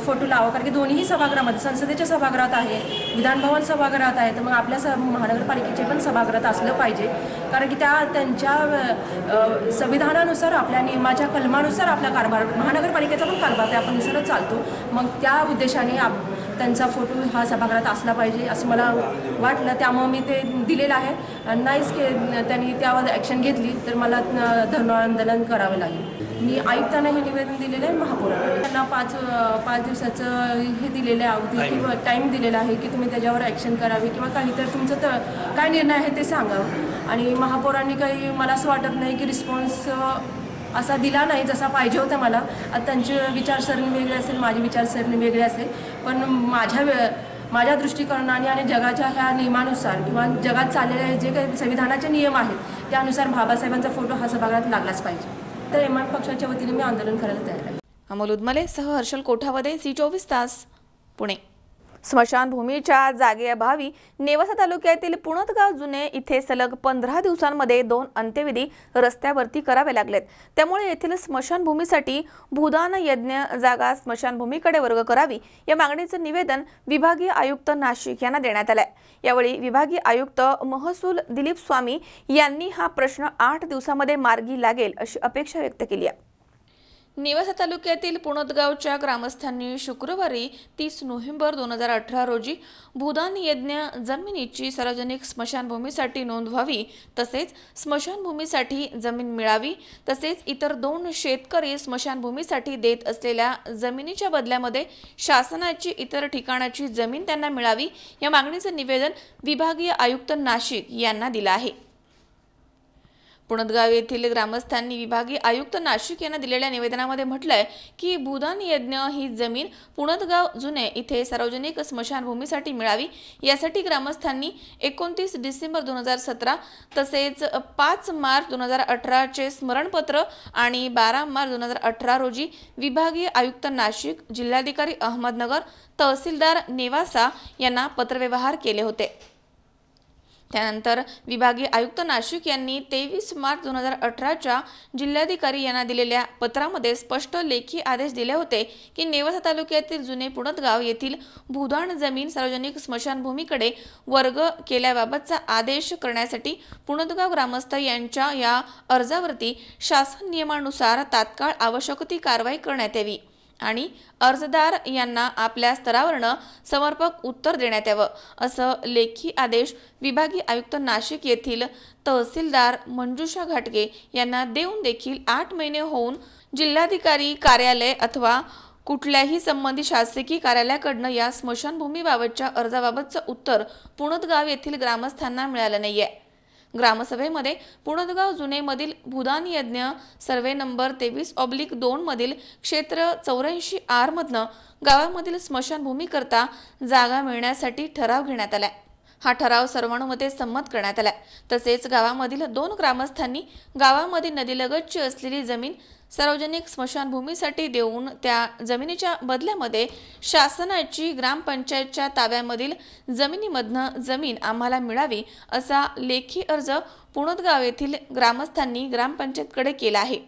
फोटो लावा, कारण की दोन्ही सभागृहामध्ये संसदेच्या सभागृहात आहे, विधानभवन सभागृहात आहे, तर मग आपल्या महानगरपालिकेचे पण सभागृहात असलं पाहिजे, कारण की त्यांच्या संविधानानुसार आपल्या नियमाच्या कलमानुसार आपला कारभार महानगरपालिकेचा पण कारभार त्या आपण नुसारच चालतो. मग त्या उद्देशाने त्यांचा फोटो हा सभागृहात असला पाहिजे असं मला वाटलं. त्यामुळे मी ते दिलेलं आहे. नाहीच त्यांनी त्यावर ॲक्शन घेतली तर मला धरण आंदोलन करावं लागेल. मी आयुक्तांना हे निवेदन दिलेलं आहे, महापौरांना त्यांना 5 दिवसाचं हे दिलेलं आहे, अवधी किंवा टाईम दिलेला आहे की तुम्ही त्याच्यावर ॲक्शन करावी किंवा काहीतरी तुमचं काय निर्णय आहे ते सांगावं. आणि महापौरांनी काही मला असं वाटत नाही की रिस्पॉन्स असा दिला नाही जसा पाहिजे होता मला. आता त्यांची विचारसरणी वेगळी असेल, माझी विचारसरणी वेगळी असेल, पण माझ्या दृष्टिकोनाने आणि जगाच्या ह्या नियमानुसार किंवा जगात चाललेले जे काही संविधानाचे नियम आहेत त्यानुसार बाबासाहेबांचा फोटो हा सभागृहात लागलाच पाहिजे. तर AIMIM पक्षाच्या वतीने मी आंदोलन करायला तयार आहे. अमोल उदमले सह हर्षल कोठावदे, C24 तास, पुणे. स्मशानभूमीच्या जागेअभावी नेवासा तालुक्यातील पुणतगाव जुने इथे सलग 15 दिवसांमध्ये 2 अंत्यविधी रस्त्यावरती करावे लागलेत. त्यामुळे येथील स्मशानभूमीसाठी भूदान यज्ञ जागा स्मशानभूमीकडे वर्ग करावी या मागणीचं निवेदन विभागीय आयुक्त नाशिक यांना देण्यात आलंय. यावेळी विभागीय आयुक्त महसूल दिलीप स्वामी यांनी हा प्रश्न 8 दिवसांमध्ये मार्गी लागेल अशी अपेक्षा व्यक्त केली आहे. नेवासा तालुक्यातील पुणतगावच्या ग्रामस्थांनी शुक्रवारी 30 नोव्हेंबर 2018 रोजी भूदान यज्ञ जमिनीची सार्वजनिक स्मशानभूमीसाठी नोंद व्हावी, तसेच स्मशानभूमीसाठी जमीन मिळावी, तसेच इतर 2 शेतकरी स्मशानभूमीसाठी देत असलेल्या जमिनीच्या बदल्यामध्ये शासनाची इतर ठिकाणाची जमीन त्यांना मिळावी या मागणीचं निवेदन विभागीय आयुक्त नाशिक यांना दिलं आहे. पुणतगाव येथील ग्रामस्थांनी विभागीय आयुक्त नाशिक यांना दिलेल्या निवेदनामध्ये म्हटलंय की भूदान यज्ञ ही जमीन पुणतगाव जुने इथे सार्वजनिक स्मशानभूमीसाठी मिळावी यासाठी ग्रामस्थांनी 29 डिसेंबर 2017 तसेच 5 मार्च 2018 चे स्मरणपत्र आणि 12 मार्च 2018 रोजी विभागीय आयुक्त नाशिक, जिल्हाधिकारी अहमदनगर, तहसीलदार नेवासा यांना पत्रव्यवहार केले होते. त्यानंतर विभागीय आयुक्त नाशिक यांनी 23 मार्च 2018च्या जिल्हाधिकारी यांना दिलेल्या पत्रामध्ये स्पष्ट लेखी आदेश दिले होते की नेवासा तालुक्यातील जुने पुणतगाव येथील भूदान जमीन सार्वजनिक स्मशानभूमीकडे वर्ग केल्याबाबतचा आदेश करण्यासाठी पुणतगाव ग्रामस्थ यांच्या या अर्जावरती शासन नियमानुसार तात्काळ आवश्यक ती कारवाई करण्यात यावी आणि अर्जदार यांना आपल्या स्तरावरनं समर्पक उत्तर देण्यात यावं असं लेखी आदेश विभागीय आयुक्त नाशिक येथील तहसीलदार मंजुषा घाटगे यांना देऊन देखील 8 महिने होऊन जिल्हाधिकारी कार्यालय अथवा कुठल्याही संबंधित शासकीय कार्यालयाकडनं या स्मशानभूमीबाबतच्या अर्जाबाबतचं उत्तर पुणतगाव येथील ग्रामस्थांना मिळालं नाहीये. ग्रामसभेमध्ये पुणतगाव जुनेमधील भूदान यज्ञ सर्वे नंबर 23/2 मधील क्षेत्र 84R मधनं गावामधील स्मशानभूमी करता जागा मिळण्यासाठी ठराव घेण्यात आलाय. हा ठराव सर्वानुमते संमत करण्यात आला। तसेच गावामधील 2 ग्रामस्थांनी गावामध्ये नदीलगतची असलेली जमीन सार्वजनिक स्मशानभूमीसाठी देऊन त्या जमिनीच्या बदल्यामध्ये शासनाची ग्रामपंचायतच्या ताब्यामधील जमिनीमधनं जमीन आम्हाला मिळावी असा लेखी अर्ज पुणोदगाव येथील ग्रामस्थांनी ग्रामपंचायतकडे केला आहे।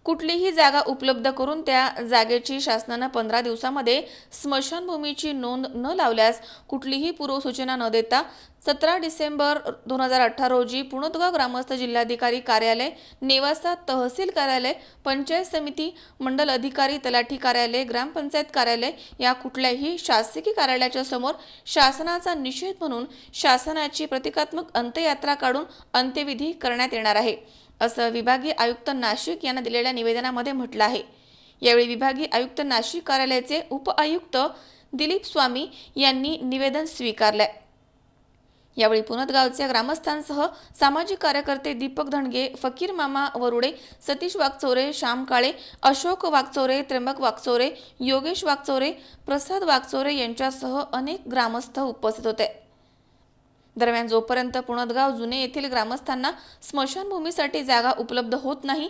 कुठलीही जागा उपलब्ध करून त्या जागेची शासनाने 15 दिवसामध्ये स्मशानभूमीची नोंद न लावल्यास कुठलीही पूर्वसूचना न देता 17 डिसेंबर 2018 रोजी पुणोदगाव ग्रामस्थ जिल्हाधिकारी कार्यालय, नेवासा तहसील कार्यालय, पंचायत समिती, मंडल अधिकारी, तलाठी कार्यालय, ग्रामपंचायत कार्यालय या कुठल्याही शासकीय कार्यालयाच्या समोर शासनाचा निषेध म्हणून शासनाची प्रतिकात्मक अंत्ययात्रा काढून अंत्यविधी करण्यात येणार आहे, असं विभागीय आयुक्त नाशिक यांना दिलेल्या निवेदनामध्ये म्हटलं आहे। यावेळी विभागीय आयुक्त नाशिक कार्यालयाचे उपआयुक्त दिलीप स्वामी यांनी निवेदन स्वीकारले। यावेळी पुणोदगावच्या ग्रामस्थांसह सामाजिक कार्यकर्ते दीपक धणगे, फकीर मामा वरुडे, सतीश वागचौरे, श्याम काळे, अशोक वागचौरे, त्र्यंबक वागचौरे, योगेश वागचौरे, प्रसाद वागचौरे यांच्यासह अनेक ग्रामस्थ उपस्थित होते। दरम्यान जोपर्यंत पुणोदगाव जुने येथील ग्रामस्थांना स्मशानभूमीसाठी जागा उपलब्ध होत नाही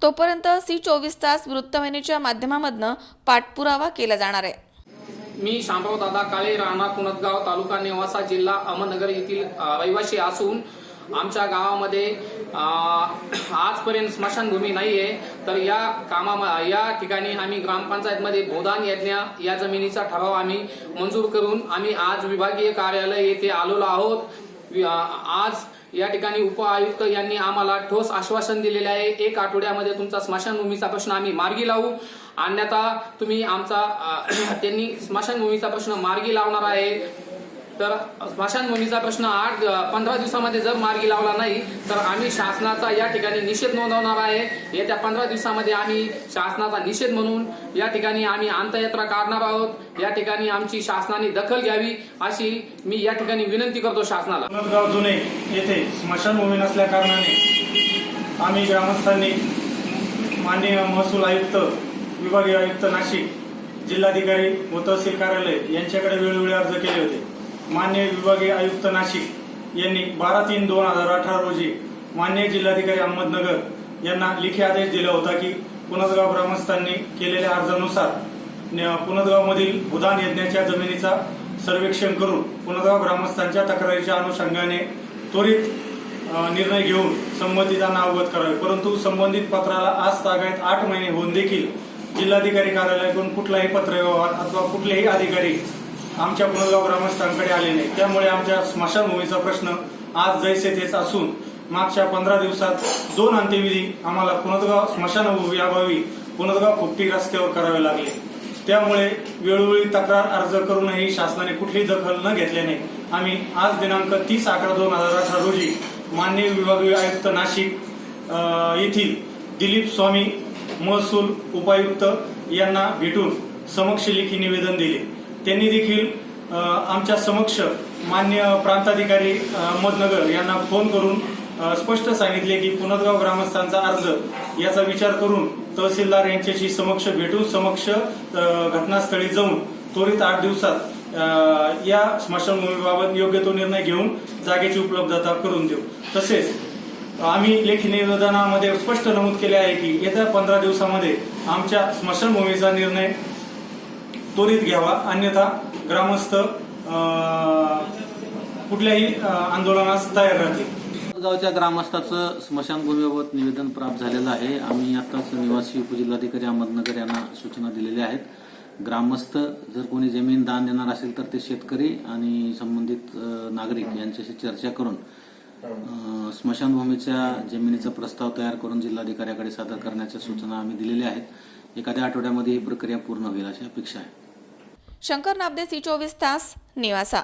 तोपर्यंत C24 तास वृत्तवाहिनीच्या माध्यमामधून पाठपुरावा केला जाणार आहे। मी शामराव दादा काळे, राहणार पुणोदगाव, तालुका नेवासा, जिल्हा अहमदनगर येथील रहिवासी असून आमच्या गावामध्ये आजपर्यंत स्मशानभूमी नाही आहे। तर या ठिकाणी आम्ही ग्रामपंचायतमध्ये भूदान यज्ञ या जमिनीचा ठराव आम्ही मंजूर करून आम्ही आज विभागीय कार्यालय येथे आलेलो आहोत। आज या ठिकाणी उपआयुक्त यांनी आम्हाला ठोस आश्वासन दिलेले आहे, 1 आठवड्यामध्ये तुमचा स्मशानभूमीचा प्रश्न आम्ही मार्गी लावू, अन्यथा तुम्ही त्यांनी स्मशानभूमीचा प्रश्न मार्गी लावणार आहे। तर स्मशानभूमीचा प्रश्न 15 दिवसामध्ये जर मार्गी लावला नाही तर आम्ही शासनाचा या ठिकाणी निषेध नोंदवणार आहे। येत्या 15 दिवसामध्ये आम्ही शासनाचा निषेध म्हणून या ठिकाणी आम्ही अंत्ययात्रा काढणार आहोत। या ठिकाणी आमची शासनाने दखल घ्यावी अशी मी या ठिकाणी विनंती करतो शासनाला। पुणोदगाव जुने येथे स्मशानभूमी नसल्या कारणाने आम्ही ग्रामस्थांनी माननीय महसूल आयुक्त, विभागीय आयुक्त नाशिक, जिल्हाधिकारी व तहसील कार्यालय यांच्याकडे वेळोवेळी अर्ज केले होते। माननीय विभागीय आयुक्त नाशिक यांनी 12/3/2018 रोजी माननीय जिल्हाधिकारी अहमदनगर यांना लेखी आदेश दिला होता की पुणोदगाव ग्रामस्थांनी केलेल्या अर्जानुसार पुणोदगावमधील भूदान यज्ञाच्या जमिनीचा सर्वेक्षण करून पुणोदगाव ग्रामस्थांच्या तक्रारीच्या अनुषंगाने त्वरित निर्णय घेऊन संबंधितांना अवगत करावे। परंतु संबंधित पत्राला आज तागायत 8 महिने होऊन देखील जिल्हाधिकारी कार्यालयाकडून कुठलाही पत्रव्यवहार अथवा कुठलेही अधिकारी आमच्या पुणोदगाव ग्रामस्थांकडे आले नाही। त्यामुळे आमच्या स्मशानभूमीचा प्रश्न आज जैसे तेच असून मागच्या 15 दिवसात 2 अंत्यविधी आम्हाला पुणोदगाव स्मशानभूमी अभावी पुणोदगाव खुपटी रस्त्यावर करावे लागले। त्यामुळे वेळोवेळी तक्रार अर्ज करूनही शासनाने कुठलीही दखल न घेतल्याने आम्ही आज दिनांक 30/11/2018 रोजी माननीय विभागीय आयुक्त नाशिक येथील दिलीप स्वामी महसूल उपायुक्त यांना भेटून समक्ष लेखी निवेदन दिले। त्यांनी देखील आमच्या समक्ष माननीय प्रांताधिकारी अहमदनगर यांना फोन करून स्पष्ट सांगितले की पुणोदगाव ग्रामस्थांचा अर्ज याचा विचार करून तहसीलदार यांच्याशी समक्ष भेटून समक्ष घटनास्थळी जाऊन त्वरित 8 दिवसात या स्मशानभूमीबाबत योग्य तो निर्णय घेऊन जागेची उपलब्धता करून देऊ। तसेच आम्ही लेखी निवेदनामध्ये स्पष्ट नमूद केले आहे की येत्या 15 दिवसामध्ये आमच्या स्मशानभूमीचा निर्णय त्वरित घ्यावा, अन्यथा ग्रामस्थ कुठल्याही आंदोलनास तयार राहतील। गावच्या ग्रामस्थाचं स्मशानभूमीबाबत निवेदन प्राप्त झालेलं आहे। आम्ही आताच निवासी उपजिल्हाधिकारी अहमदनगर यांना सूचना दिलेल्या आहेत। ग्रामस्थ जर कोणी जमीन दान देणार असेल तर ते शेतकरी आणि संबंधित नागरिक यांच्याशी चर्चा करून स्मशानभूमीच्या जमिनीचा प्रस्ताव तयार करून जिल्हाधिकाऱ्याकडे सादर करण्याच्या सूचना आम्ही दिलेल्या आहेत। एखाद्या आठवड्यामध्ये ही प्रक्रिया पूर्ण होईल अशी अपेक्षा आहे। शंकर नाबदे, C24 तास, नेवासा।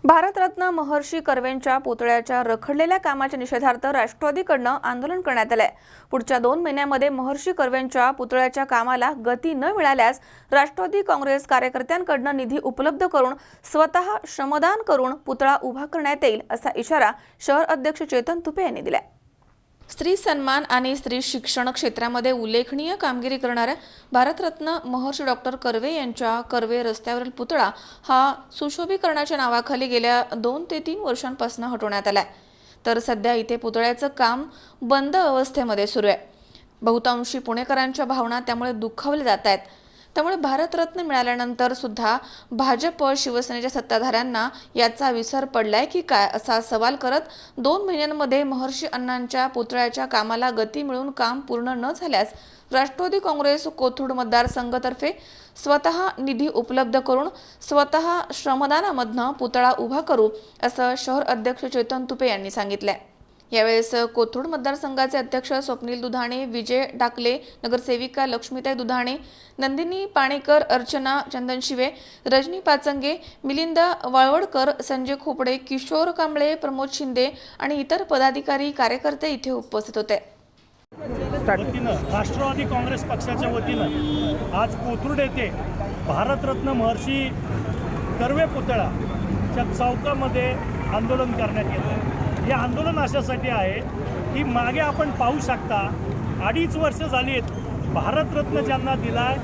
भारतरत्न महर्षी कर्वेंच्या पुतळ्याच्या रखडलेल्या कामाच्या निषेधार्थ राष्ट्रवादीकडनं आंदोलन करण्यात आलंय। पुढच्या 2 महिन्यांमध्ये महर्षी कर्वेंच्या पुतळ्याच्या कामाला गती न मिळाल्यास राष्ट्रवादी काँग्रेस कार्यकर्त्यांकडनं निधी उपलब्ध करून स्वतः श्रमदान करून पुतळा उभा करण्यात येईल असा इशारा शहर अध्यक्ष चेतन तुपे यांनी दिलाय। स्त्री सन्मान आणि स्त्री शिक्षण क्षेत्रामध्ये उल्लेखनीय कामगिरी करणाऱ्या भारतरत्न महर्षी डॉक्टर कर्वे यांच्या कर्वे रस्त्यावरील पुतळा हा सुशोभीकरणाच्या नावाखाली गेल्या 2 ते 3 वर्षांपासून हटवण्यात आलाय. तर सध्या इथे पुतळ्याचं काम बंद अवस्थेमध्ये सुरू आहे. बहुतांशी पुणेकरांच्या भावना त्यामुळे दुखावल्या जात आहेत. त्यामुळे भारतरत्न मिळाल्यानंतर सुद्धा भाजप शिवसेनेच्या सत्ताधाऱ्यांना याचा विसर पडलाय की काय असा सवाल करत 2 महिन्यांमध्ये महर्षी अण्णांच्या पुतळ्याच्या कामाला गती मिळून काम पूर्ण न झाल्यास राष्ट्रवादी काँग्रेस कोथरूड मतदारसंघातर्फे स्वतः निधी उपलब्ध करून स्वतः श्रमदानामधनं पुतळा उभा करू असं शहर अध्यक्ष चेतन तुपे यांनी सांगितलंय. यावेळेस कोथरूड मतदारसंघाचे अध्यक्ष स्वप्नील दुधाणे, विजय डाकले, नगरसेविका लक्ष्मीताई दुधाणे, नंदिनी पाणेकर, अर्चना चंदनशिवे, रजनी पाचंगे, मिलिंद वाळवडकर, संजय खोपडे, किशोर कांबळे, प्रमोद शिंदे आणि इतर पदाधिकारी कार्यकर्ते इथे उपस्थित होते. राष्ट्रवादी काँग्रेस पक्षाच्या वतीनं आज कोथरूड येथे भारतरत्न महर्षी कर्वे पुतळ्याच्या चौकामध्ये आंदोलन करण्यात येतं. हे आंदोलन अशासाठी आहे की मागे आपण पाहू शकता 2.5 वर्ष झाली आहेत भारतरत्न ज्यांना दिलाय,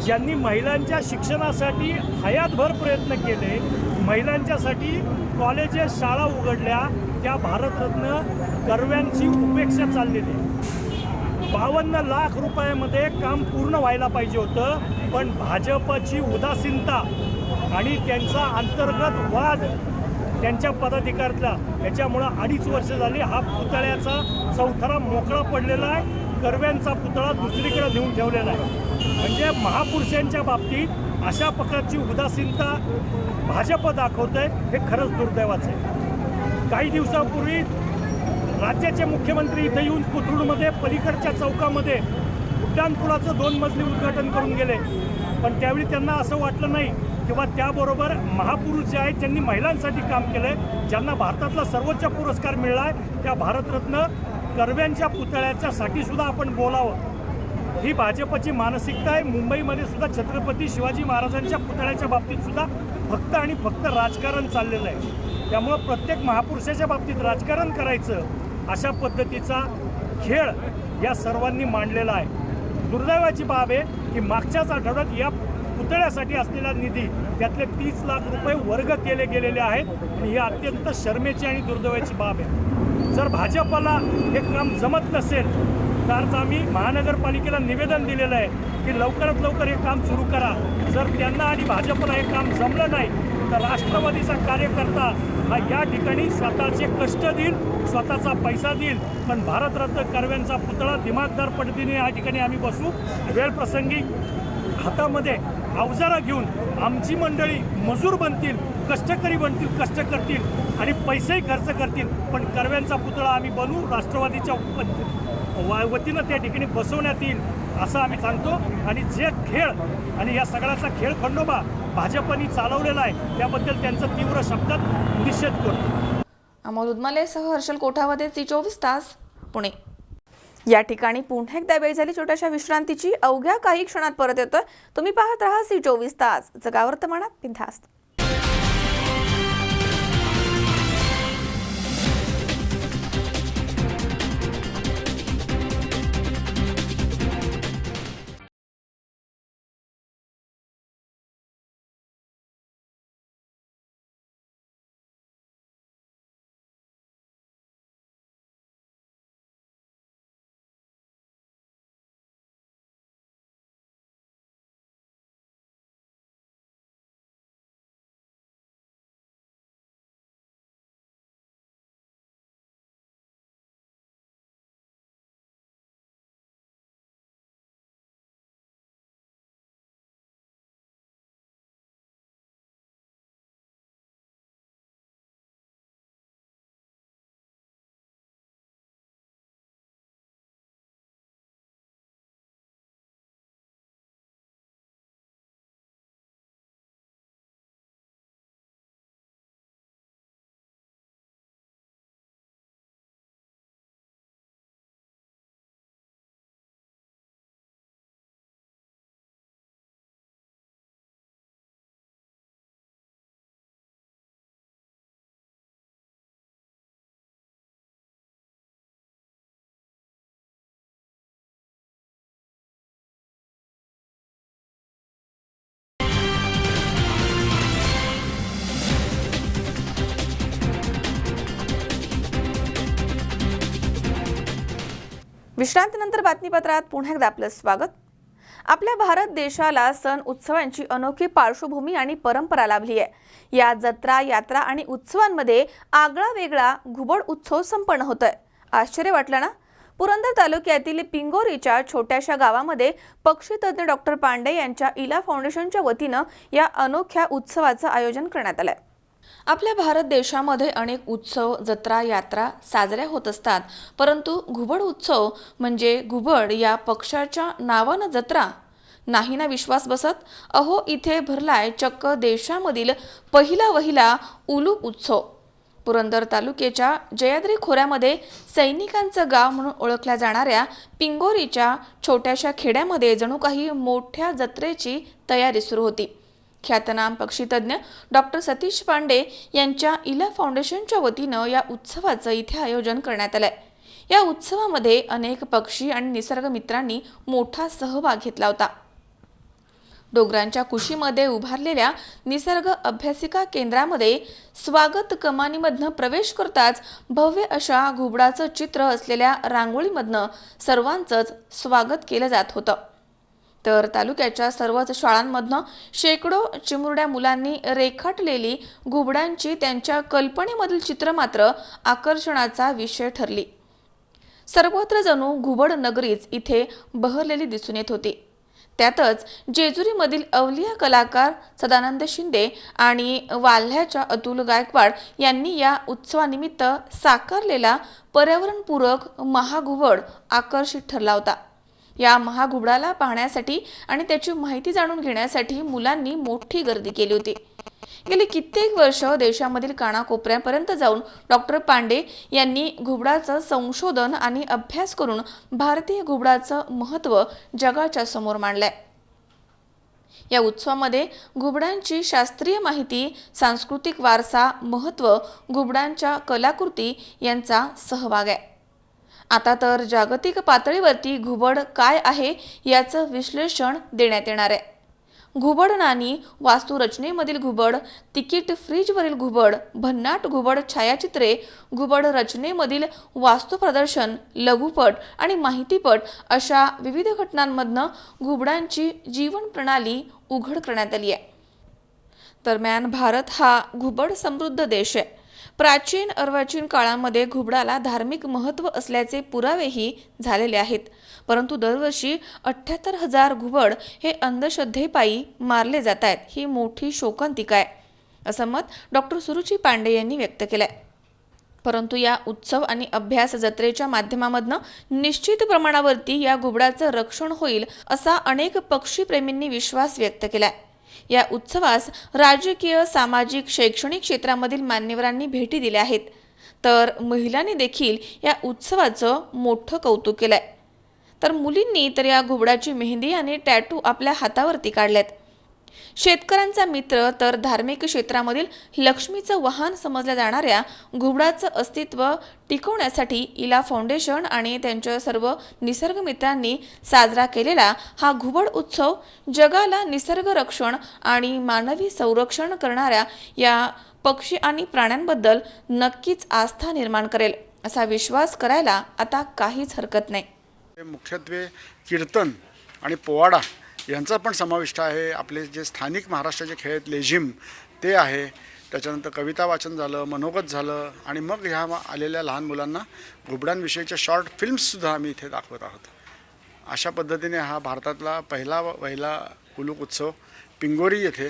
ज्यांनी महिलांच्या शिक्षणासाठी हयातभर प्रयत्न केले, महिलांच्यासाठी कॉलेजेस शाळा उघडल्या, त्या भारतरत्न कर्व्यांची उपेक्षा चाललेली. 52 लाख रुपयामध्ये काम पूर्ण व्हायला पाहिजे होतं, पण भाजपची उदासीनता आणि त्यांचा अंतर्गत वाद त्यांच्या पदाधिकाऱ्यातला याच्यामुळं 2.5 वर्ष झाली हा पुतळ्याचा चौथरा मोकळा पडलेला आहे. कर्व्यांचा पुतळा दुसरीकडे नेऊन ठेवलेला आहे. म्हणजे महापुरुषांच्या बाबतीत अशा प्रकारची उदासीनता भाजप दाखवत आहे, हे खरंच दुर्दैवाचं आहे. काही दिवसापूर्वी राज्याचे मुख्यमंत्री इथं येऊन कोथरूडमध्ये पलीकडच्या चौकामध्ये उड्डाणपुलाचं 2 मजली उद्घाटन करून गेले, पण त्यावेळी त्यांना असं वाटलं नाही किंवा त्याबरोबर महापुरुष जे आहेत ज्यांनी महिलांसाठी काम केलं, ज्यांना भारतातला सर्वोच्च पुरस्कार मिळाला आहे, त्या भारतरत्न कर्व्यांच्या पुतळ्याच्यासाठी सुद्धा आपण बोलावं, ही भाजपची मानसिकता आहे. मुंबईमध्ये सुद्धा छत्रपती शिवाजी महाराजांच्या पुतळ्याच्या बाबतीत सुद्धा फक्त आणि फक्त राजकारण चाललेलं आहे. त्यामुळं प्रत्येक महापुरुषाच्या बाबतीत राजकारण करायचं अशा पद्धतीचा खेळ या सर्वांनी मांडलेला आहे. दुर्दैवाची बाब आहे की मागच्याच आठवड्यात या पुतळ्यासाठी असलेला निधी त्यातले 30 लाख रुपये वर्ग केले गेलेले आहेत आणि ही अत्यंत शर्मेची आणि दुर्दैवाची बाब आहे. जर भाजपला हे काम जमत नसेल तर आम्ही महानगरपालिकेला निवेदन दिलेलं आहे की लवकरात लवकर हे काम सुरू करा. जर त्यांना आणि भाजपला हे काम जमलं नाही तर राष्ट्रवादीचा कार्यकर्ता हा या ठिकाणी स्वतःचे कष्ट देईल, स्वतःचा पैसा देईल, पण भारतरत्न कर्व्यांचा पुतळा दिमागदार पद्धतीने या ठिकाणी आम्ही बसू. वेळप्रसंगी हातामध्ये अवजारा घेऊन आमची मंडळी मजूर बनतील, कष्टकरी बनतील, कष्ट करतील आणि पैसेही खर्च करतील, पण कर्व्यांचा पुतळा आम्ही बनवू, राष्ट्रवादीच्या वतीनं त्या ठिकाणी बसवण्यात येईल असं आम्ही सांगतो. आणि जे खेळ आणि या सगळ्याचा खेळ खंडोबा भाजपनी चालवलेला आहे त्याबद्दल त्यांचा तीव्र शब्दात निषेध करतो. अमोल उदमलेसह हर्षल कोठावदे, C24 तास, पुणे. या ठिकाणी पुन्हा एकदा वेळ झाली छोट्याशा विश्रांतीची. अवघ्या काही क्षणात परत येतोय. तुम्ही पाहत राहा C24 तास, जगा वर्तमानात बिनधास्त. विश्रांतीनंतर बातमीपत्रात पुन्हा एकदा आपलं स्वागत. आपल्या भारत देशाला सण उत्सवांची अनोखी पार्श्वभूमी आणि परंपरा लाभली आहे. या जत्रा, यात्रा आणि उत्सवांमध्ये आगळा वेगळा घुबड उत्सव संपन्न होतोय. आश्चर्य वाटलं ना? पुरंदर तालुक्यातील पिंगोरीच्या छोट्याशा गावामध्ये पक्षीतज्ञ डॉक्टर पांडे यांच्या इला फाउंडेशनच्या वतीनं या अनोख्या उत्सवाचं आयोजन करण्यात आलंय. आपल्या भारत देशामध्ये अनेक उत्सव, जत्रा, यात्रा साजऱ्या होत असतात, परंतु घुबड उत्सव म्हणजे घुबड या पक्षाच्या नावानं जत्रा नाही ना विश्वास बसत. अहो, इथे भरलाय चक्क देशामधील पहिला उलू उत्सव. पुरंदर तालुक्याच्या जयाद्री खोऱ्यामध्ये सैनिकांचं गाव म्हणून ओळखल्या जाणाऱ्या पिंगोरीच्या छोट्याशा खेड्यामध्ये जणू काही मोठ्या जत्रेची तयारी सुरू होती. ख्यातनाम पक्षीतज्ञ डॉक्टर सतीश पांडे यांच्या इला फाउंडेशनच्या वतीनं या उत्सवाचं इथे आयोजन करण्यात आलंय. या उत्सवामध्ये अनेक पक्षी आणि निसर्ग मित्रांनी मोठा सहभाग घेतला होता. डोंगरांच्या कुशीमध्ये उभारलेल्या निसर्ग अभ्यासिका केंद्रामध्ये स्वागत कमानीमधनं प्रवेश करताच भव्य अशा घुबडाचं चित्र असलेल्या रांगोळीमधनं सर्वांचंच स्वागत केलं जात होतं. तर तालुक्याच्या सर्वच शाळांमधनं शेकडो चिमुरड्या मुलांनी रेखाटलेली घुबडांची त्यांच्या कल्पनेमधील चित्र मात्र आकर्षणाचा विषय ठरली. सर्वत्र जणू घुबड नगरीच इथे बहरलेली दिसून येत होती. त्यातच जेजुरीमधील अवलिया कलाकार सदानंद शिंदे आणि वाल्ह्याच्या अतुल गायकवाड यांनी या उत्सवानिमित्त साकारलेला पर्यावरणपूरक महाघुबड आकर्षित ठरला होता. या महाघुबडाला पाहण्यासाठी आणि त्याची माहिती जाणून घेण्यासाठी मुलांनी मोठी गर्दी केली होती. गेली कित्येक वर्ष देशामधील कानाकोपऱ्यापर्यंत जाऊन डॉक्टर पांडे यांनी घुबडाचं संशोधन आणि अभ्यास करून भारतीय घुबडाचं महत्त्व जगाच्या समोर मांडलंय. या उत्सवामध्ये घुबडांची शास्त्रीय माहिती, सांस्कृतिक वारसा, महत्त्व, घुबडांच्या कलाकृती यांचा सहभाग आहे. आता तर जागतिक पातळीवरती घुबड काय आहे याचं विश्लेषण देण्यात येणार आहे. घुबड नाणी, वास्तुरचनेमधील घुबड, तिकीट फ्रीजवरील घुबड, भन्नाट घुबड छायाचित्रे, घुबड रचनेमधील वास्तुप्रदर्शन, लघुपट आणि माहितीपट अशा विविध घटनांमधनं घुबडांची जीवन प्रणाली उघड करण्यात आली आहे. दरम्यान भारत हा घुबड समृद्ध देश आहे. प्राचीन अर्वाचीन काळामध्ये घुबडाला धार्मिक महत्त्व असल्याचे पुरावेही झालेले आहेत. परंतु दरवर्षी 78,000 घुबड हे अंधश्रद्धेपायी मारले जात आहेत. ही मोठी शोकांतिका आहे, असं मत डॉक्टर सुरुची पांडे यांनी व्यक्त केलंय. परंतु या उत्सव आणि अभ्यास जत्रेच्या माध्यमामधनं निश्चित प्रमाणावरती या घुबडाचं रक्षण होईल असा अनेक पक्षीप्रेमींनी विश्वास व्यक्त केलाय. या उत्सवास राजकीय, सामाजिक, शैक्षणिक क्षेत्रामधील मान्यवरांनी भेटी दिल्या आहेत. तर महिलांनी देखील या उत्सवाचं मोठं कौतुक केलंय. तर मुलींनी तर या घुबडाची मेहंदी आणि टॅटू आपल्या हातावरती काढलेत. शेतकऱ्यांचा मित्र तर धार्मिक क्षेत्रामधील लक्ष्मीचं वाहन समजल्या जाणाऱ्या घुबडाचं अस्तित्व टिकवण्यासाठी इला फाउंडेशन आणि त्यांच्या सर्व निसर्ग मित्रांनी साजरा केलेला हा घुबड उत्सव जगाला निसर्ग रक्षण आणि मानवी संरक्षण करणाऱ्या या पक्षी आणि प्राण्यांबद्दल नक्कीच आस्था निर्माण करेल असा विश्वास करायला आता काहीच हरकत नाही. मुख्यत्वे कीर्तन आणि पोवाडा यांचा पण समाविष्ट आहे. आपले जे स्थानिक महाराष्ट्राचे खेळ आहेत, लेझिम ते आहे. त्याच्यानंतर कविता वाचन झालं, मनोगत झालं आणि मग ह्या आलेल्या लहान मुलांना घुबडांविषयीच्या शॉर्ट फिल्म्ससुद्धा आम्ही इथे दाखवत आहोत. अशा पद्धतीने हा भारतातला पहिला उलूक उत्सव पिंगोरी येथे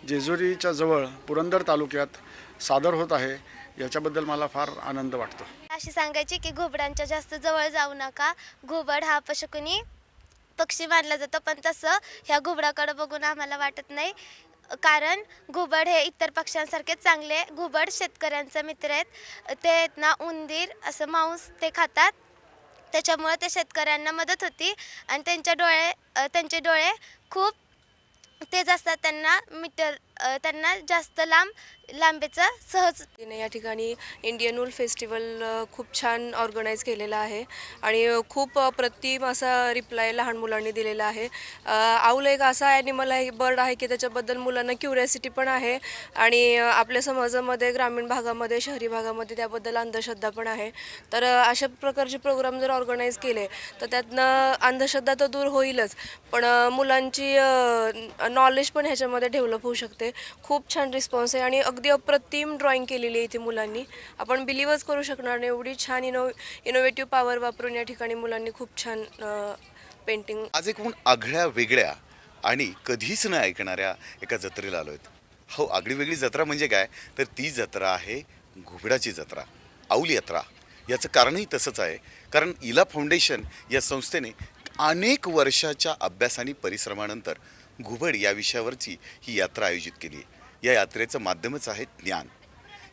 जेजुरीच्या जवळ पुरंदर तालुक्यात सादर होत आहे. याच्याबद्दल मला फार आनंद वाटतो. अशी सांगायची की घुबडांच्या जास्त जवळ जाऊ नका. घुबड हा अपशकुनी पक्षी मानला जातो, पण तसं ह्या घुबडाकडे बघून आम्हाला वाटत नाही. कारण घुबड हे इतर पक्ष्यांसारखे चांगले. घुबड शेतकऱ्यांचा मित्र आहेत. ते आहेत ना उंदीर, असं मांस ते खातात. त्याच्यामुळे ते शेतकऱ्यांना मदत होती आणि त्यांचे डोळे खूप तेज असतात. त्यांना मीटर त्यांना जास्त लांबीचा सहज. या ठिकाणी इंडियन वूल फेस्टिवल खूप छान ऑर्गनाईज केलेला आहे आणि खूप अप्रतिम असा रिप्लाय लहान मुलांनी दिलेला आहे. आऊल एक असा ॲनिमल आहे, बर्ड आहे की त्याच्याबद्दल मुलांना क्युरियोसिटी पण आहे आणि आपल्या समाजामध्ये ग्रामीण भागामध्ये शहरी भागामध्ये त्याबद्दल अंधश्रद्धा पण आहे. तर अशा प्रकारचे प्रोग्राम जर ऑर्गनाईज केले तर त्यातनं अंधश्रद्धा तर दूर होईलच, पण मुलांची नॉलेज पण ह्याच्यामध्ये डेव्हलप होऊ शकते. खूप छान रिस्पॉन्स आहे आणि अगदी अप्रतिम ड्रॉइंग केलेली आहे इथे मुलांनी. आपण बिलीवच करू शकणार नाही एवढी छान इनोव्हेटिव्ह पॉवर वापरून या ठिकाणी मुलांनी खूप छान पेंटिंग. आज एकूण आगळ्या वेगळ्या आणि कधीच न ऐकणाऱ्या एका जत्रेला आलो आहेत. हो, आगळी वेगळी जत्रा म्हणजे काय, तर ती जत्रा आहे घुबडाची जत्रा, औल यात्रा. याचं कारणही तसंच आहे, कारण इला फाउंडेशन या संस्थेने अनेक वर्षाच्या अभ्यास आणि परिश्रमानंतर घुबड या विषयावरची ही यात्रा आयोजित केली आहे. या यात्रेचं माध्यमच आहे ज्ञान.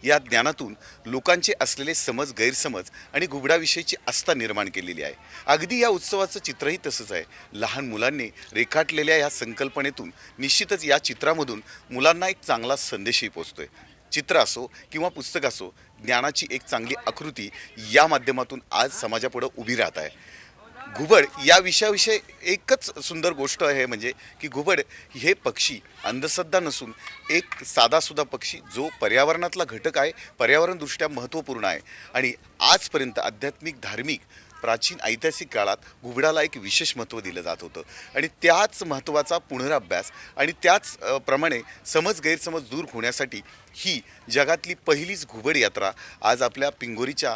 या ज्ञानातून लोकांचे असलेले समज, गैरसमज आणि घुबडाविषयीची आस्था निर्माण केलेली आहे. अगदी या उत्सवाचं चित्रही तसंच आहे. लहान मुलांनी रेखाटलेल्या या संकल्पनेतून निश्चितच या चित्रामधून मुलांना एक चांगला संदेशही पोचतोय. चित्र असो किंवा पुस्तक असो, ज्ञानाची एक चांगली आकृती या माध्यमातून आज समाजापुढं उभी राहत आहे. घुबड या विषयाविषयी एकच सुंदर गोष्ट आहे, म्हणजे की घुबड हे पक्षी अंधश्रद्धा नसून एक साधासुद्धा पक्षी जो पर्यावरणातला घटक आहे, पर्यावरणदृष्ट्या महत्त्वपूर्ण आहे. आणि आजपर्यंत आध्यात्मिक, धार्मिक, प्राचीन ऐतिहासिक काळात घुबडाला एक विशेष महत्त्व दिलं जात होतं आणि त्याच महत्त्वाचा पुनराभ्यास आणि त्याच प्रमाणे समज, गैरसमज दूर होण्यासाठी ही जगातली पहिलीच घुबड यात्रा आज आपल्या पिंगोरीच्या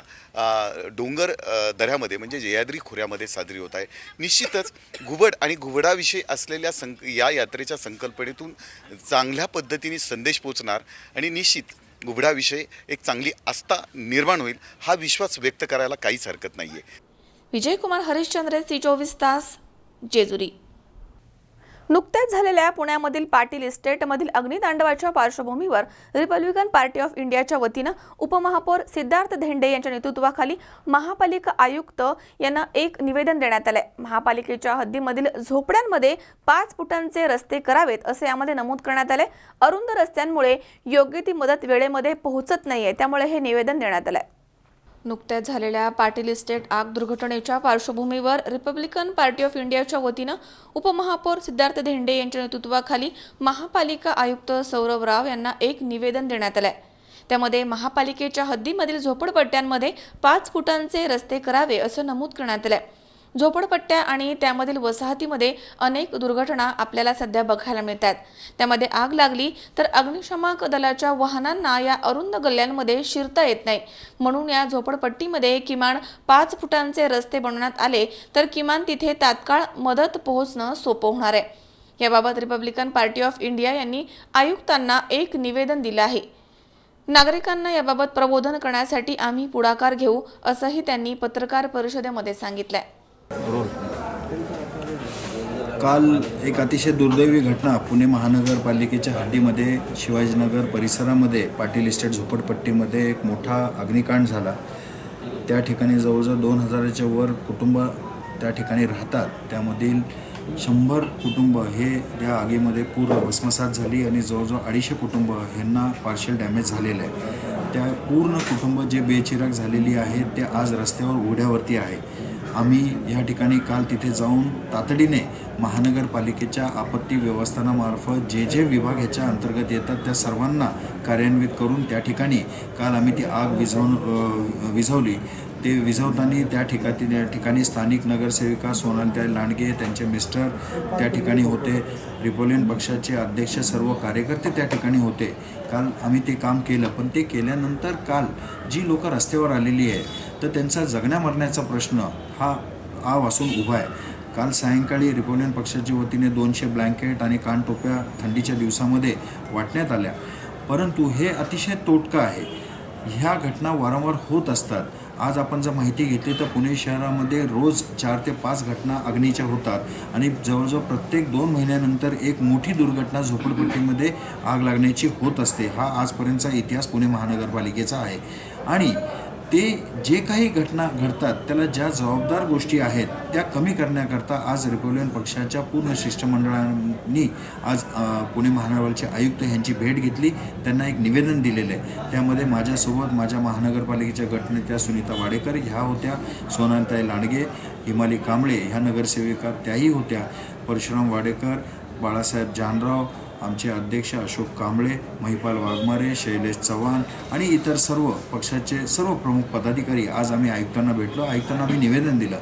डोंगर दऱ्यामध्ये म्हणजे जयाद्री खोऱ्यामध्ये साजरी होत आहे. निश्चितच घुबड आणि घुबडाविषयी असलेल्या या यात्रेच्या संकल्पनेतून चांगल्या पद्धतीने संदेश पोचणार आणि निश्चित घुबडाविषयी एक चांगली आस्था निर्माण होईल हा विश्वास व्यक्त करायला काहीच हरकत नाही आहे. विजयकुमार हरिश्चंद्र, C24 तास, जेजुरी. नुकत्याच झालेल्या पुण्यामधील पाटील इस्टेटमधील अग्नितांडवाच्या पार्श्वभूमीवर रिपब्लिकन पार्टी ऑफ इंडियाच्या वतीनं उपमहापौर सिद्धार्थ धेंडे यांच्या नेतृत्वाखाली महापालिका आयुक्त यांना एक निवेदन देण्यात आलंय. महापालिकेच्या हद्दीमधील झोपड्यांमध्ये 5 फुटांचे रस्ते करावेत असे यामध्ये नमूद करण्यात आले. अरुंद रस्त्यांमुळे योग्य ती मदत वेळेमध्ये पोहोचत नाहीये, त्यामुळे हे निवेदन देण्यात आलंय. नुकत्याच झालेल्या पाटील इस्टेट आग दुर्घटनेच्या पार्श्वभूमीवर रिपब्लिकन पार्टी ऑफ इंडियाच्या वतीनं उपमहापौर सिद्धार्थ धेंडे यांच्या नेतृत्वाखाली महापालिका आयुक्त सौरभ राव यांना एक निवेदन देण्यात आलंय. त्यामध्ये महापालिकेच्या हद्दीमधील झोपडपट्ट्यांमध्ये 5 फुटांचे रस्ते करावे असं नमूद करण्यात आलंय. झोपडपट्ट्या आणि त्यामधील वसाहतीमध्ये अनेक दुर्घटना आपल्याला सध्या बघायला मिळतात. त्यामध्ये आग लागली तर अग्निशमक दलाच्या वाहनांना या अरुंद गल्ल्यांमध्ये शिरता येत नाही, म्हणून या झोपडपट्टीमध्ये किमान 5 फुटांचे रस्ते बनवण्यात आले तर किमान तिथे तात्काळ मदत पोहोचणं सोपं होणार आहे. याबाबत रिपब्लिकन पार्टी ऑफ इंडिया यांनी आयुक्तांना एक निवेदन दिलं आहे. नागरिकांना याबाबत प्रबोधन करण्यासाठी आम्ही पुढाकार घेऊ असंही त्यांनी पत्रकार परिषदेमध्ये सांगितलंय. काल एक अतिशय दुर्दैवी घटना पुणे महानगरपालिकेच्या हद्दीमध्ये शिवाजीनगर परिसरामध्ये पाटील इस्टेट झोपडपट्टीमध्ये एक मोठा अग्निकांड झाला. त्या ठिकाणी जवळजवळ 2000च्या वर कुटुंब त्या ठिकाणी राहतात. त्यामधील 100 कुटुंब हे या आगीमध्ये पूर्ण भस्मसात झाली आणि जवळजवळ 250 कुटुंब ह्यांना पार्शियल डॅमेज झालेलं आहे. त्या पूर्ण कुटुंब जे बेचिराग झालेली आहेत ते आज रस्त्यावर उघड्यावरती आहे. आम्ही या ठिकाणी काल तिथे जाऊन तातडीने महानगरपालिकेच्या आपत्ती व्यवस्थापनामार्फत जे विभाग ह्याच्या अंतर्गत येतात त्या सर्वांना कार्यान्वित करून त्या ठिकाणी काल आम्ही ती आग विझवली. ते विझवताना त्या ठिकाणी स्थानिक नगरसेविका सोनालीताई लांडगे, त्यांचे मिस्टर त्या ठिकाणी होते, रिपब्लिकन पक्षाचे अध्यक्ष, सर्व कार्यकर्ते त्या ठिकाणी होते. काल आम्ही ते काम केलं, पण ते केल्यानंतर काल जी लोक रस्त्यावर आलेली आहे तर त्यांचा जगण्या मरण्याचा प्रश्न हा वासून उभा आहे. काल सायंकाळी रिपब्लिकन पक्षाच्या वतीने 200 ब्लँकेट आणि कानटोप्या थंडीच्या दिवसामध्ये वाटण्यात आल्या, परंतु हे अतिशय तोटकं आहे. ह्या घटना वारंवार होत असतात. आज आपण जर माहिती घेतली तर पुणे शहरामध्ये रोज 4 ते 5 घटना अग्नीच्या होतात आणि जवळजवळ प्रत्येक 2 महिन्यानंतर एक मोठी दुर्घटना झोपडपट्टीमध्ये आग लागण्याची होत असते. हा आजपर्यंतचा इतिहास पुणे महानगरपालिकेचा आहे आणि ते जे काही घटना घडतात त्याला ज्या जबाबदार गोष्टी आहेत त्या कमी करण्याकरता आज रिपब्लिकन पक्षाच्या पूर्ण शिष्टमंडळांनी आज पुणे महानगरपालिकेचे आयुक्त यांची भेट घेतली, त्यांना एक निवेदन दिलेलं आहे. त्यामध्ये माझ्यासोबत माझ्या महानगरपालिकेच्या गटनेत्या सुनीता वाडेकर ह्या होत्या, सोनालीताई लांडगे, हिमाली कांबळे ह्या नगरसेविका त्याही होत्या, परशुराम वाडेकर, बाळासाहेब जानराव, आमचे अध्यक्ष अशोक कांबळे, महिपाल वाघमारे, शैलेश चव्हाण आणि इतर सर्व पक्षाचे सर्व प्रमुख पदाधिकारी आज आम्ही आयुक्तांना भेटलो. आयुक्तांना आम्ही निवेदन दिलं.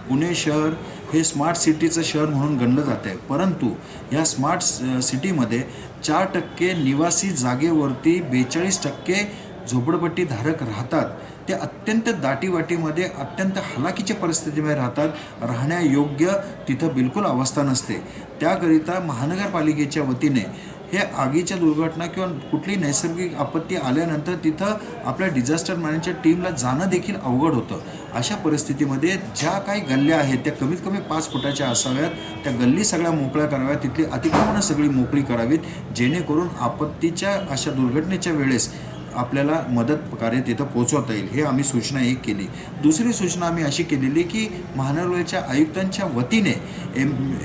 पुणे शहर हे स्मार्ट सिटीचं शहर म्हणून गणलं जात आहे, परंतु या स्मार्ट सिटीमध्ये 4% निवासी जागेवरती 42% झोपडपट्टीधारक राहतात. ते अत्यंत दाटीवाटीमध्ये अत्यंत हलाखीच्या परिस्थितीमध्ये राहतात. राहण्यायोग्य तिथं बिलकुल अवस्था नसते. त्याकरिता महानगरपालिकेच्या वतीने हे आगीच्या दुर्घटना किंवा कुठली नैसर्गिक आपत्ती आल्यानंतर तिथं आपल्या डिझास्टर मॅनेजमेंटच्या टीमला जाणं देखील अवघड होतं. अशा परिस्थितीमध्ये ज्या काही गल्ल्या आहेत त्या कमीत कमी 5 फुटाच्या असाव्यात. त्या गल्ली सगळ्या मोकळ्या कराव्यात, तिथली अतिक्रमणं सगळी मोकळी करावीत, जेणेकरून आपत्तीच्या अशा दुर्घटनेच्या वेळेस आपल्याला मदत कार्य तिथं पोहोचवता येईल. हे आम्ही सूचना एक केली. दुसरी सूचना आम्ही अशी केलेली की महानगरपालिकेच्या आयुक्तांच्या वतीने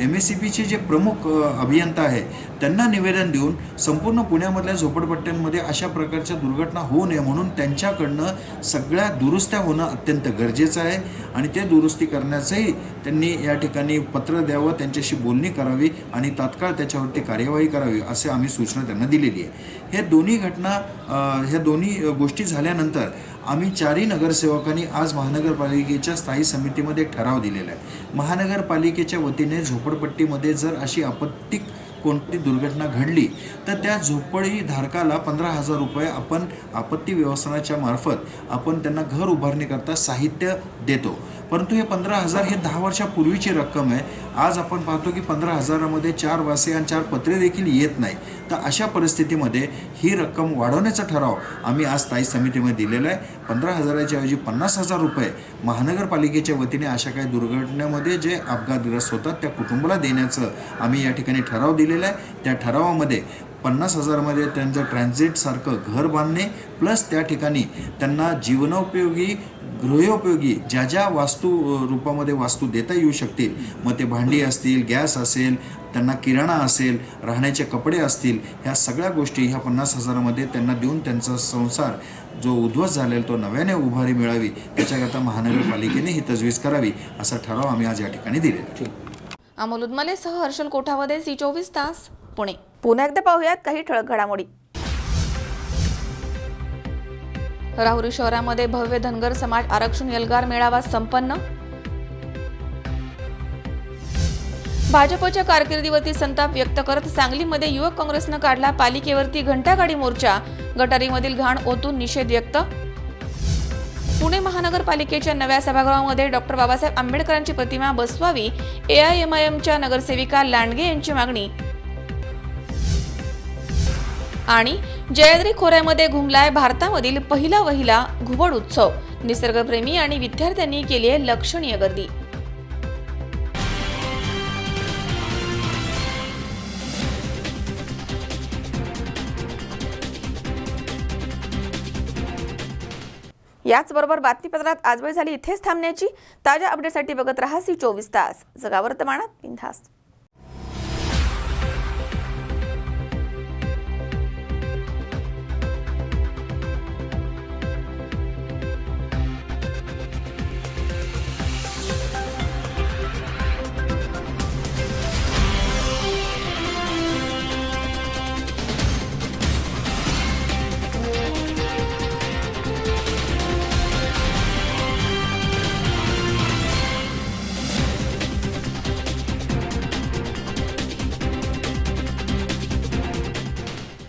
MSCBचे जे प्रमुख अभियंता आहे त्यांना निवेदन देऊन संपूर्ण पुण्यामधल्या झोपडपट्ट्यांमध्ये अशा प्रकारच्या दुर्घटना होऊ नये म्हणून त्यांच्याकडनं सगळ्या दुरुस्त्या होणं अत्यंत गरजेचं आहे आणि ते दुरुस्ती करण्याचंही त्यांनी या ठिकाणी पत्र द्यावं, त्यांच्याशी बोलणी करावी आणि तात्काळ त्याच्यावरती कार्यवाही करावी असे आम्ही सूचना त्यांना दिलेली आहे. ह्या दोन्ही गोष्टी झाल्यानंतर आम्ही 4ही नगरसेवकांनी आज महानगरपालिकेच्या स्थायी समितीमध्ये एक ठराव दिलेला आहे. महानगरपालिकेच्या वतीने झोपडपट्टीमध्ये जर अशी आपत्तिक कोणती दुर्घटना घडली तर त्या झोपडीधारकाला 15,000 रुपये आपण आपत्ती व्यवस्थापनाच्या मार्फत आपण त्यांना घर उभारणीकरता साहित्य देतो. परंतु हे 15,000 हे 10 वर्षापूर्वीची रक्कम आहे. आज आपण पाहतो की 15,000मध्ये 4 वासे आणि 4 पत्रे देखील येत नाही. तर अशा परिस्थितीमध्ये ही रक्कम वाढवण्याचा ठराव आम्ही आज स्थायी समितीमध्ये दिलेला आहे. 15,000च्या ऐवजी 50,000 रुपये महानगरपालिकेच्या वतीने अशा काही दुर्घटनेमध्ये जे अपघातग्रस्त होतात त्या कुटुंबाला देण्याचं आम्ही या ठिकाणी ठराव दिलेला आहे. त्या ठरावामध्ये 50,000मध्ये त्यांचं ट्रान्झिटसारखं घर बांधणे प्लस त्या ठिकाणी त्यांना जीवनोपयोगी गृहोपयोगी ज्या ज्या रूपामध्ये वस्तू देता येऊ शकतील, मग ते भांडी असतील, गॅस असेल, त्यांना किराणा असेल, राहण्याचे कपडे असतील, ह्या सगळ्या गोष्टी ह्या 50,000मध्ये त्यांना देऊन त्यांचा संसार जो उद्ध्वस्त झालेला तो नव्याने उभारी मिळावी त्याच्याकरता महानगरपालिकेने ही तजवीज करावी असा ठराव आम्ही आज या ठिकाणी दिलेला. अमोल उदमलेसह हर्षल कोठावदे, C24 तास, पुणे. पुन्हा एकदा पाहूयात काही ठळक घडामोडी. राहुरी शहरामध्ये भव्य धनगर समाज आरक्षण एल्गार मेळावा संपन्न. भाजपच्या कारकिर्दीवरती संताप व्यक्त करत सांगलीमध्ये युवक काँग्रेसनं काढला पालिकेवरती घंटागाडी मोर्चा. गटारीमधील घाण ओतून निषेध व्यक्त. पुणे महानगरपालिकेच्या नव्या सभागृहामध्ये डॉक्टर बाबासाहेब आंबेडकरांची प्रतिमा बसवावी, AIMIMच्या नगरसेविका लांडगे यांची मागणी. आणि जयद्री खोऱ्यामध्ये घुमलाय भारतामधील पहिला घुबड उत्सव. निसर्गप्रेमी आणि विद्यार्थ्यांनी केली आहे लक्षणीय गर्दी. याचबरोबर बातमीपत्रात आज वेळ झाली इथेच थांबण्याची. ताज्या अपडेटसाठी बघत रहा C24 तास. जगा वर्तमानात बिनधास्त.